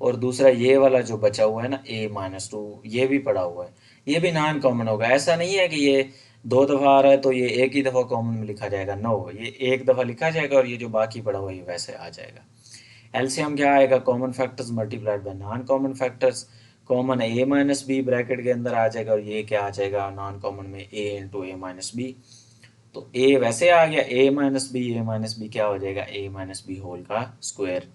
और दूसरा ये वाला जो बचा हुआ है ना a-2, ये भी पड़ा हुआ है। ये भी नॉन कॉमन होगा। ऐसा नहीं है कि ये 2 दफ़ा आ रहा है तो ये एक ही दफ़ा कॉमन में लिखा जाएगा, नो, ये एक दफ़ा लिखा जाएगा और ये जो बाकी पड़ा हुआ है ये वैसे आ जाएगा। एलसीएम क्या आएगा, common factors multiplied by non common factors. Common है a-b ब्रैकेट के अंदर आ जाएगा, और ये क्या आ जाएगा नॉन कॉमन में, a इंटू a-b। तो a वैसे आ गया, a-b क्या हो जाएगा, a-b होल का स्क्वायर।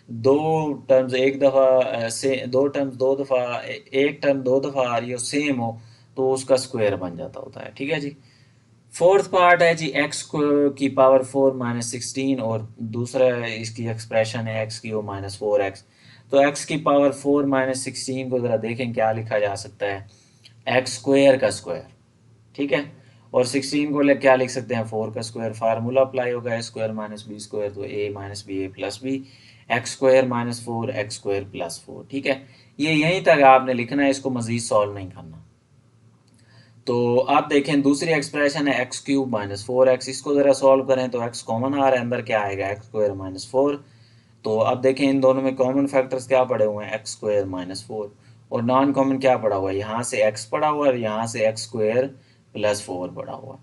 दो टर्म्स एक दफ़ा से, दो टर्म्स दो दफ़ा, एक टर्म 2 दफ़ा आ रही हो सेम हो तो उसका स्क्वायर बन जाता होता है। ठीक है जी। फोर्थ पार्ट है जी, एक्स की पावर 4 माइनस 16, और दूसरा इसकी एक्सप्रेशन है x³ -4x। तो x की पावर 4 माइनस 16 को ज़रा देखें क्या लिखा जा सकता है, x² का स्क्वायर। ठीक है, और 16 को क्या लिख सकते हैं, 4 का स्क्वायर। फार्मूला अप्लाई होगा, a² माइनस b², तो a-b a plus b, x² -4 x² plus 4। ठीक है, ये यहीं तक आपने लिखना है, इसको मज़ीद सॉल्व नहीं करना। तो आप देखें दूसरी एक्सप्रेशन है x³ -4x, इसको ज़रा सॉल्व करें तो x कॉमन आ रहा है, अंदर क्या आएगा, x² -4। तो अब देखें इन दोनों में कॉमन फैक्टर्स क्या पड़े हुए हैं, x² -4, और नॉन कॉमन क्या पड़ा हुआ है, यहाँ से x पड़ा हुआ है और यहाँ से x² + 4 पड़ा हुआ है।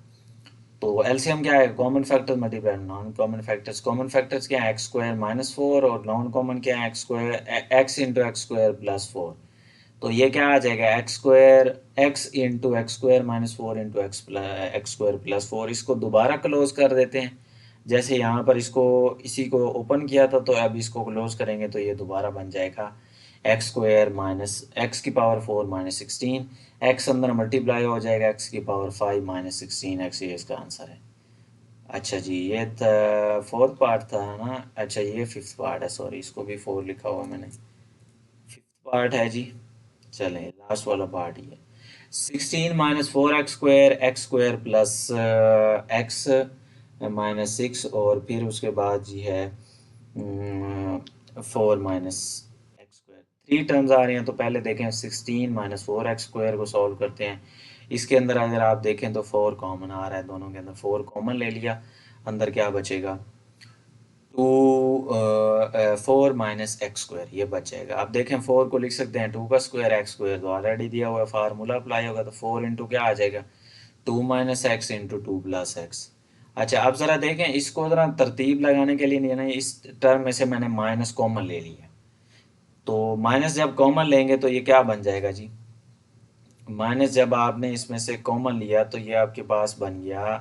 तो एलसीएम क्या है, common factor multiply non common factors क्या है, एक्स स्क्वायर माइनस फोर, और नॉन कॉमन क्या है, x square x into x square plus four. तो ये क्या आ जाएगा, x square x into x square minus four into x square plus four. इसको दोबारा क्लोज कर देते हैं, जैसे यहाँ पर इसको इसी को ओपन किया था, तो अब इसको क्लोज करेंगे तो ये दोबारा बन जाएगा एक्स स्क्वायर माइनस एक्स की power four minus sixteen, x अंदर मल्टीप्लाई हो जाएगा एक्स की power five minus sixteen x, ये इसका आंसर है। अच्छा जी, ये फोर्थ पार्ट था ना, अच्छा ये फिफ्थ पार्ट है, सॉरी इसको भी फोर लिखा हुआ मैंने, फिफ्थ पार्ट है जी। चलें लास्ट वाला पार्ट ही है, sixteen minus four x square plus x minus six, और फिर उसके बाद जी है four minus x square. Three terms आ रही हैं, तो पहले देखें sixteen minus four x square को सॉल्व करते हैं। इसके अंदर अगर आप देखें तो फोर कॉमन आ रहा है, दोनों के अंदर फोर कॉमन ले लिया, अंदर क्या बचेगा, two four minus x square, ये बच जाएगा। अब देखें फोर को लिख सकते हैं टू का स्क्वायर, एक्स स्क्वायर तो ऑलरेडी दिया हुआ है, फार्मूला अप्लाई होगा, तो फोर इंटू क्या आ जाएगा, two minus x into two plus x. अच्छा अब ज़रा देखें, इसको ज़रा तरतीब लगाने के लिए नहीं ना, इस टर्म में से मैंने माइनस कॉमन ले लिया, तो माइनस जब कॉमन लेंगे तो ये क्या बन जाएगा जी, माइनस जब आपने इसमें से कॉमन लिया तो ये आपके पास बन गया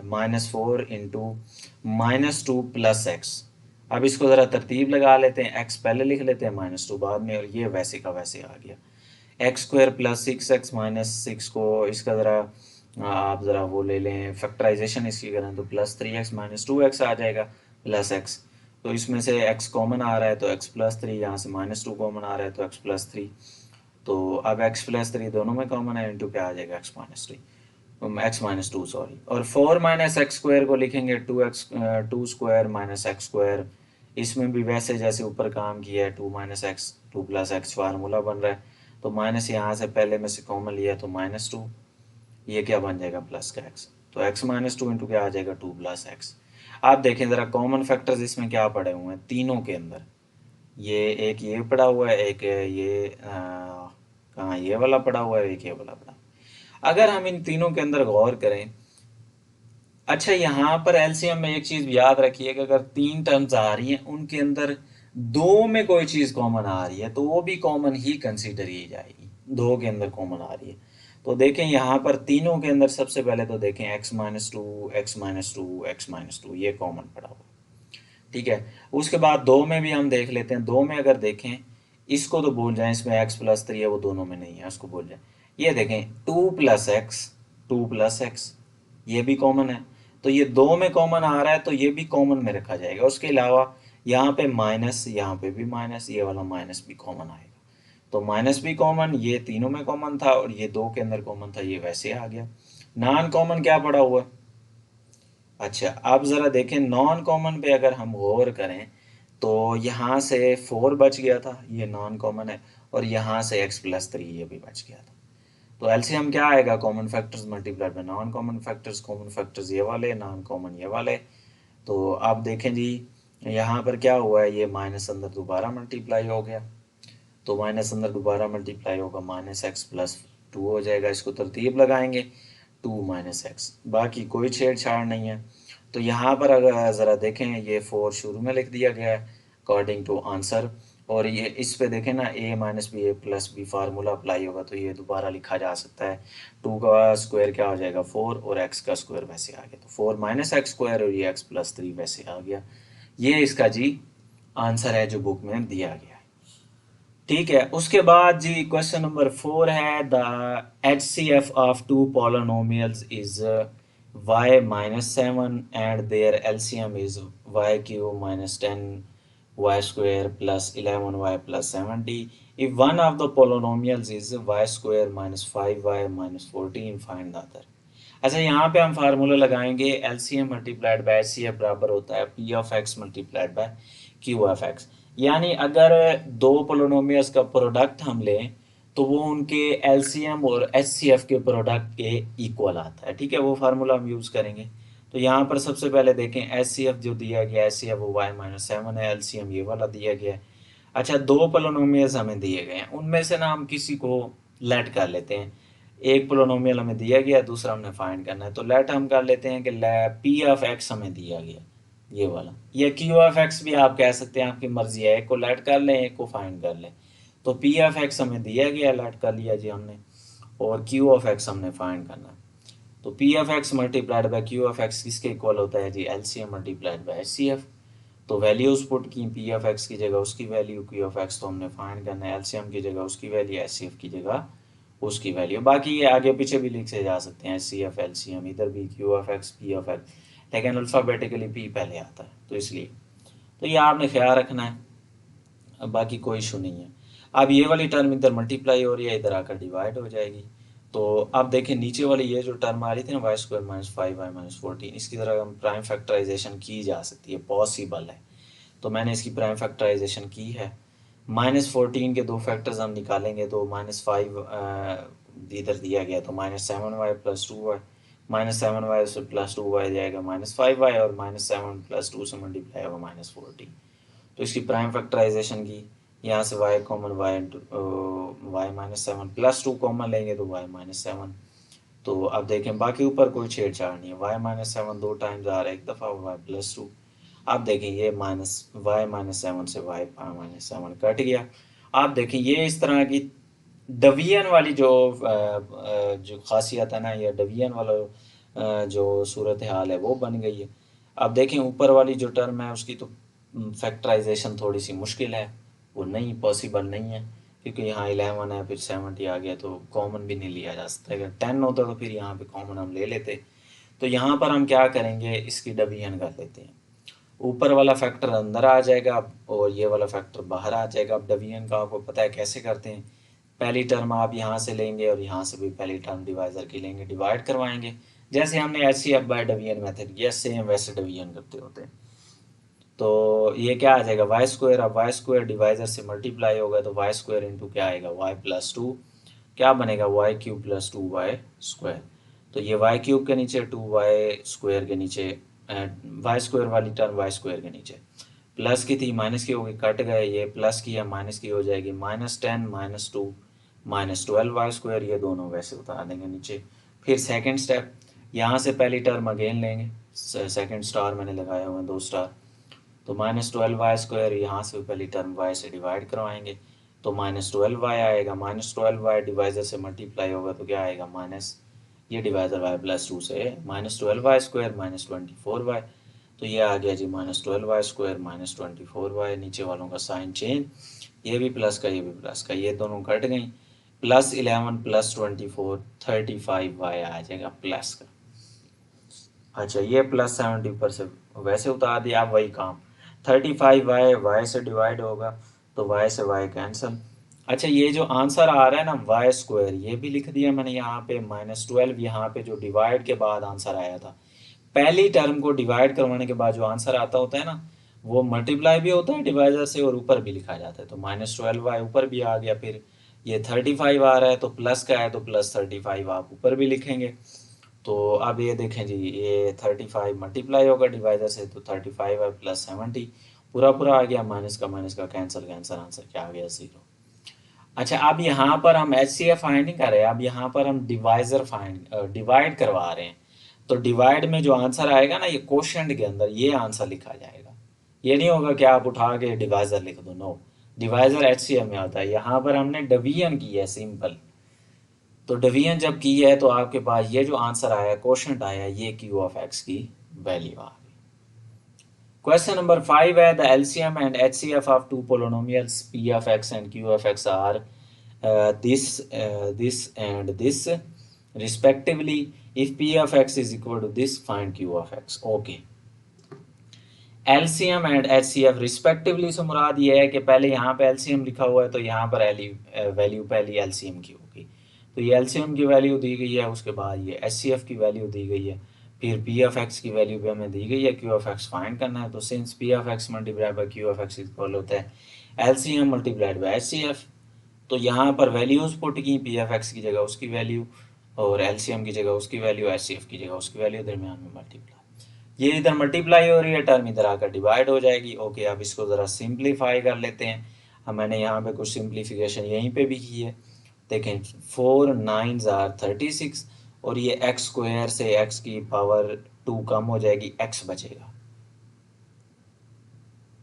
minus four into minus two plus x. अब इसको ज़रा तरतीब लगा लेते हैं, एक्स पहले लिख लेते हैं माइनस टू बाद में, और ये वैसे का वैसे आ गया x square plus six x minus six को इसका ज़रा आप ज़रा वो ले लें फैक्टराइजेशन इसकी करें, तो plus three x minus two x आ जाएगा प्लस एक्स। तो इसमें से एक्स कॉमन आ रहा है तो एक्स प्लस थ्री, यहाँ से माइनस टू कॉमन आ रहा है तो एक्स प्लस थ्री। तो अब एक्स प्लस थ्री दोनों में कॉमन है, इंटू क्या आ जाएगा x minus three, x minus two sorry, और फोर माइनस एक्स स्क्वायर को लिखेंगे two x two square minus x square. इसमें भी वैसे जैसे ऊपर काम किया है, two minus x two plus x formula बन रहा है, तो माइनस यहाँ से पहले में से कॉमन लिया तो माइनस टू, ये क्या बन जाएगा प्लस का एक्स, तो एक्स माइनस टू इंटू क्या आ जाएगा टू प्लस एक्स। आप देखें ज़रा कॉमन फैक्टर्स इसमें क्या पड़े हुए हैं तीनों के अंदर, ये एक ये पड़ा हुआ है, एक ये कहाँ ये वाला पड़ा हुआ है, एक ये वाला पड़ा। अगर हम इन तीनों के अंदर गौर करें, अच्छा यहाँ पर एलसीएम में एक चीज याद रखिए कि अगर तीन टर्म्स आ रही हैं उनके अंदर दो में कोई चीज कॉमन आ रही है तो वो भी कॉमन ही कंसीडर की जाएगी, दो के अंदर कॉमन आ रही है। तो देखें यहाँ पर तीनों के अंदर सबसे पहले तो देखें x minus two x minus two x minus to, ये कॉमन पड़ा हुआ, ठीक है। उसके बाद दो में भी हम देख लेते हैं, दो में अगर देखें इसको तो भूल जाएं, इसमें एक्स प्लस थ्री है वो दोनों में नहीं है, उसको भूल जाएं। ये देखें टू प्लस एक्स ये भी कॉमन है, तो ये दो में कॉमन आ रहा है तो ये भी कॉमन में रखा जाएगा। उसके अलावा यहाँ पे माइनस, यहाँ पे भी माइनस, ये वाला माइनस भी कॉमन आएगा, तो माइनस भी कॉमन, ये तीनों में कॉमन था और ये दो के अंदर कॉमन था, ये वैसे आ गया। नॉन कॉमन क्या पड़ा हुआ है, अच्छा अब ज़रा देखें नॉन कॉमन पे अगर हम गौर करें तो यहाँ से फोर बच गया था, ये नॉन कॉमन है, और यहाँ से एक्स प्लस थ्री ये भी बच गया था। तो एलसीएम क्या आएगा, common factors multiplied by non common factors ये वाले, नॉन कॉमन ये वाले। तो आप देखें जी यहाँ पर क्या हुआ है, ये माइनस अंदर दोबारा मल्टीप्लाई हो गया, तो माइनस अंदर दोबारा मल्टीप्लाई होगा, माइनस एक्स प्लस टू हो जाएगा, इसको तरतीब लगाएंगे टू माइनस एक्स, बाकी कोई छेड़छाड़ नहीं है। तो यहाँ पर अगर ज़रा देखें ये फोर शुरू में लिख दिया गया है अकॉर्डिंग टू आंसर, और ये इस पे देखें ना ए माइनस बी ए प्लस बी फार्मूला अप्लाई होगा तो ये दोबारा लिखा जा सकता है, टू का स्क्वायर क्या हो जाएगा फोर, और एक्स का स्क्वायर वैसे आ गया, तो फोर माइनस एक्स स्क्वायर और ये एक्स प्लस थ्री वैसे आ गया। ये इसका जी आंसर है जो बुक में दिया गया है, ठीक है। उसके बाद जी क्वेश्चन नंबर फोर है, the H C F of two polynomials is y minus seven and their LCM is y cube minus ten y square plus eleven y plus seventy. If one of the polynomials is y square minus five y minus fourteen find the other. अच्छा यहाँ पे हम फार्मूला लगाएंगे, एलसीएम मल्टीप्लाइड बाय एचसीएफ बराबर होता है P of x multiplied by Q of x. यानी अगर दो पोलोनोमियल्स का प्रोडक्ट हम लें तो वो उनके एलसीएम और एचसीएफ के प्रोडक्ट के इक्वल आता है, ठीक है, वो फार्मूला हम यूज़ करेंगे। तो यहाँ पर सबसे पहले देखें एचसीएफ जो दिया गया, एचसीएफ वो वाई माइनस सेवन है, एलसीएम ये वाला दिया गया है। अच्छा दो पोलोनोमियल्स हमें दिए गए हैं, उनमें से ना हम किसी को लेट कर लेते हैं, एक पोलोनोमियल हमें दिया गया, दूसरा हमने फाइंड करना है। तो लेट हम कर लेते हैं कि पी ऑफ एक्स हमें दिया गया, ये वाला, या क्यू ऑफ एक्स भी आप कह सकते हैं, आपकी मर्जी है, एक को लेट कर लें, एक को फाइंड कर लें। तो पी ऑफ एक्स हमें दिया गया, लेट कर लिया जी हमने, और क्यू ऑफ एक्स हमने फाइंड करना है। तो P of x multiplied by Q of x किसके इक्वल होता है जी, एलसीएम मल्टीप्लाइड बाय एचसीएफ। तो वैल्यूज पुट की, पी ऑफ एक्स की जगह उसकी वैल्यू, क्यू ऑफ एक्स तो हमने फाइंड करना है, एलसीएम की जगह उसकी वैल्यू, एचसीएफ की जगह उसकी वैल्यू। बाकी ये आगे पीछे भी लिख से जा सकते हैं, एचसीएफ एलसीएम, इधर भी Q of x p of x, लेकिन अल्फ़ाबेटिकली पी पहले आता है तो इसलिए। तो ये आपने ख्याल रखना है, अब बाकी कोई इशू नहीं है। अब ये वाली टर्म इधर मल्टीप्लाई हो रही है, इधर आकर डिवाइड हो जाएगी। तो अब देखें नीचे वाली ये जो टर्म आ रही थी ना, वाई स्क्वायर माइनस 5y-14, इसकी तरह हम प्राइम फैक्टराइजेशन की जा सकती है, पॉसिबल है। तो मैंने इसकी प्राइम फैक्टराइजेशन की है। -14 के दो फैक्टर्स हम निकालेंगे, तो -5 इधर दिया गया, तो -7y + 2y, -7y से +2y जाएगा -5y, और -7 + 2 से मल्टीप्लाई होगा -14। तो इसकी प्राइम फैक्टराइजेशन की, यहाँ से y कॉमन, y-7 +2 कॉमन लेंगे तो y-7। तो अब देखें बाकी ऊपर कोई छेड़छाड़ नहीं है, y-7 दो टाइम्स आ रहा है, एक दफ़ा y+2। अब देखें ये y-7 से y-7 कट गया। आप देखें ये इस तरह की डिवीजन वाली जो खासियत है ना, या डिवीजन वाला जो सूरत हाल है वो बन गई है। अब देखें ऊपर वाली जो टर्म है उसकी तो फैक्टराइजेशन थोड़ी सी मुश्किल है, वो नहीं पॉसिबल नहीं है, क्योंकि यहाँ 11 है, फिर 70 आ गया, तो कॉमन भी नहीं लिया जा सकता। अगर 10 होता तो फिर यहाँ पे कॉमन हम ले लेते। तो यहाँ पर हम क्या करेंगे, इसकी डिवीजन कर लेते हैं। ऊपर वाला फैक्टर अंदर आ जाएगा और ये वाला फैक्टर बाहर आ जाएगा। अब डिवीजन का आपको पता है कैसे करते हैं, पहली टर्म आप यहाँ से लेंगे और यहाँ से भी पहली टर्म डिवाइज़र की लेंगे, डिवाइड करवाएंगे, जैसे हमने एचसीएफ बाय डिवीजन मेथड किया सेम वैसे डिवीजन करते होते हैं। तो ये क्या आ जाएगा, वाई स्क्वायर, अब वाई स्क्वायर डिवाइज़र से मल्टीप्लाई होगा, तो वाई स्क्वायर इंटू क्या आएगा, y+2, क्या बनेगा, y³ + 2y²। तो ये y³ के नीचे 2y² के नीचे, वाई स्क्वायर वाली टर्म वाई स्क्वायर के नीचे, प्लस की थी माइनस की होगी, कट गए, ये प्लस की या माइनस की हो जाएगी, -10 -2 -12y², ये दोनों वैसे उतार देंगे नीचे। फिर सेकंड स्टेप, यहाँ से पहली टर्म अगेन लेंगे, सेकंड स्टार मैंने लगाया हुआ है 2 स्टार, तो -12y², यहाँ से पहली टर्म y से डिवाइड करवाएंगे, तो -12y आएगा, -12y डिवाइज़र से मल्टीप्लाई होगा तो क्या आएगा, माइनस, ये डिवाइज़र y+2 से -12y² -24y, तो ये आ गया जी -12y² -24y, नीचे वालों का साइन चेंज, ये भी प्लस का, ये भी प्लस का, ये दोनों कट गई, +11 +24 35y आ जाएगा प्लस का। अच्छा ये +70 ऊपर से वैसे उतार दिया, आप वही काम, 35y y से डिवाइड होगा, तो y से y कैंसिल। अच्छा ये जो आंसर आ रहा है ना y², ये भी लिख दिया मैंने यहाँ पे, -12 यहाँ पे जो डिवाइड के बाद आंसर आया था, पहली टर्म को डिवाइड करवाने के बाद जो आंसर आता होता है ना, वो मल्टीप्लाई भी होता है डिवाइजर से और ऊपर भी लिखा जाता है। तो -12y ऊपर भी आ गया, फिर ये 35 आ रहा है तो प्लस का है, तो +35 आप ऊपर भी लिखेंगे। तो अब ये देखें जी, ये 35 मल्टीप्लाई होगा डिवाइजर से, तो 35 है +70, पूरा पूरा आ गया, माइनस का कैंसिल, कैंसिल, आंसर क्या आ गया, 0। अच्छा अब यहाँ पर हम एच सी एफ फाइंड नहीं कर रहे, अब यहाँ पर हम डिवाइजर डिवाइड करवा रहे हैं। तो डिवाइड में जो आंसर आएगा ना, ये क्वोशंट के अंदर ये आंसर लिखा जाएगा, ये नहीं होगा कि आप उठा के डिवाइजर लिख दो, no, divisor H C F में आता है। यहाँ पर हमने डिवीजन की है सिंपल, तो डिवीजन जब की है तो आपके पास ये जो आंसर आया, क्वोशंट आया, ये क्यू ऑफ एक्स की वैल्यू आ गई। क्वेश्चन नंबर 5 है, the LCM and HCF of two polynomials p of x and q of x are this and this respectively. If p of x is equal to this, find q of x. Okay. LCM and HCF respectively से मुराद ये है कि पहले यहाँ पे LCM लिखा हुआ है, तो यहाँ पर वैल्यू पहली LCM की होगी, तो ये LCM की वैल्यू दी गई है, उसके बाद ये HCF की वैल्यू दी गई है, फिर P of x की वैल्यू भी हमें दी गई है, Q of x फाइंड करना है। तो since P of x multiplied by Q of x equal होता है LCM मल्टीप्लाइड बाई HCF, तो यहाँ पर वैल्यूज पुट की, पी एफ एक्स की जगह उसकी वैल्यू और एलसीएम की जगह उसकी वैल्यू, एचसीएफ की जगह उसकी वैल्यू, दरमियान में मल्टीप्लाई, ये इधर मल्टीप्लाई हो रही है, टर्म इधर आकर डिवाइड हो जाएगी। ओके अब इसको ज़रा सिंप्लीफाई कर लेते हैं। मैंने यहाँ पे कुछ सिंप्लीफिकेशन यहीं पे भी की है, देखें 4 9s आर 36 और ये एक्स स्क्वायर से एक्स की पावर 2 कम हो जाएगी, एक्स बचेगा।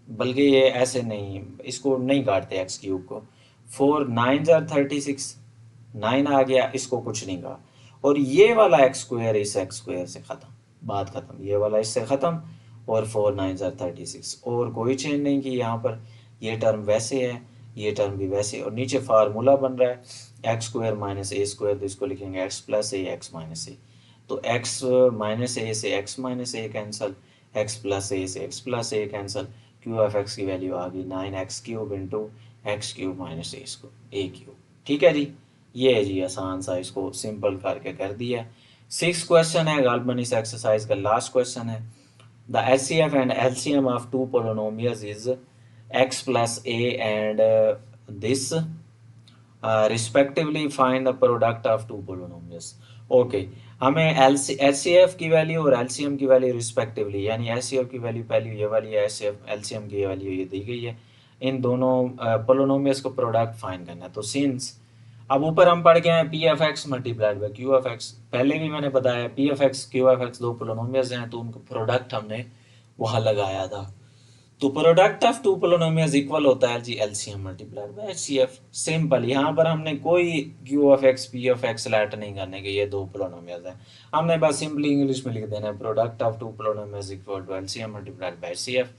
बल्कि ये ऐसे नहीं, इसको नहीं काटते एक्स क्यूब को। 4 9s आर 36, 9 आ गया, इसको कुछ नहीं कहा। और ये वाला एक्स स्क्वायर इस एक्स स्क्वायर से ख़त्म, बात ख़त्म, ये वाला इससे ख़त्म। और 4 9s आर 36, और कोई चेंज नहीं की यहाँ पर। ये टर्म वैसे है, ये टर्म भी वैसे, और नीचे फार्मूला बन रहा है x square minus a square, तो इसको लिखेंगे x plus a x minus a. तो एक्स माइनस ए से x minus a cancel, x plus a से x plus a cancel, q f x की वैल्यू आ गई 9x³ into x cube minus a cube. ठीक है जी, ये है जी, आसान सा, इसको सिंपल करके कर दिया। 6 क्वेश्चन है गालबन, इस एक्सरसाइज का लास्ट क्वेश्चन है। The HCF and LCM of two polynomials is x plus a and this respectively find the product of two polynomials. Okay, हमें एचसीएफ की वैल्यू और एलसीएम की वैल्यू रिस्पेक्टिवली, यानी एचसीएफ की वैल्यू पहले ये वाली है, एलसीएम की वैल्यू ये दी गई है, इन दोनों पोलिनोमियल्स को प्रोडक्ट फाइंड करना है। तो सिंस अब ऊपर हम पढ़ गए हैं p f x multiplied by q f x, पहले भी मैंने बताया p f x q f x दो पोलिनोमियल्स हैं, तो उनको प्रोडक्ट हमने वहाँ लगाया था। तो product of two polynomials equal होता है जी LCM multiplied by HCF. Simple, यहाँ पर हमने कोई q of x p of x let नहीं करने के, ये दो पोलिनोमियल्स हैं, हमने बस सिंपली इंग्लिश में लिख देना है product of two polynomials equal to LCM multiplied by HCF.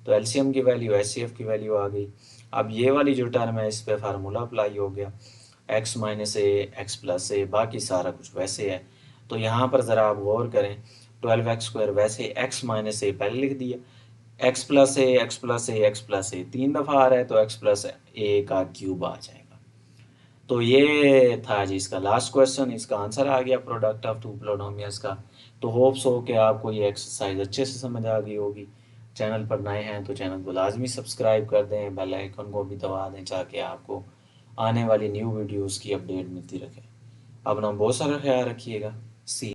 तो एलसीएम की वैल्यू एचसीएफ की वैल्यू आ गई। अब ये वाली जो टर्म है इस पे फार्मूला अप्लाई हो गया, एक्स माइनस ए एक्स प्लस ए, बाकी सारा कुछ वैसे है। तो यहाँ पर ज़रा आप गौर करें, 12x² वैसे, एक्स माइनस ए पहले लिख दिया, x plus a x plus a x plus ए 3 दफ़ा आ रहा है, तो एक्स प्लस ए का क्यूब आ जाएगा। तो ये था जी इसका लास्ट क्वेश्चन, इसका आंसर आ गया प्रोडक्ट ऑफ टू पोलिनोमियल्स का। तो होप्स हो कि आपको ये एक्सरसाइज अच्छे से समझ आ गई होगी। चैनल पर नए हैं तो चैनल को लाजमी सब्सक्राइब कर दें, बेल आइकन को भी दबा दें ताकि आपको आने वाली न्यू वीडियोस की अपडेट मिलती रहे। अपना बहुत सारा ख्याल रखिएगा। सी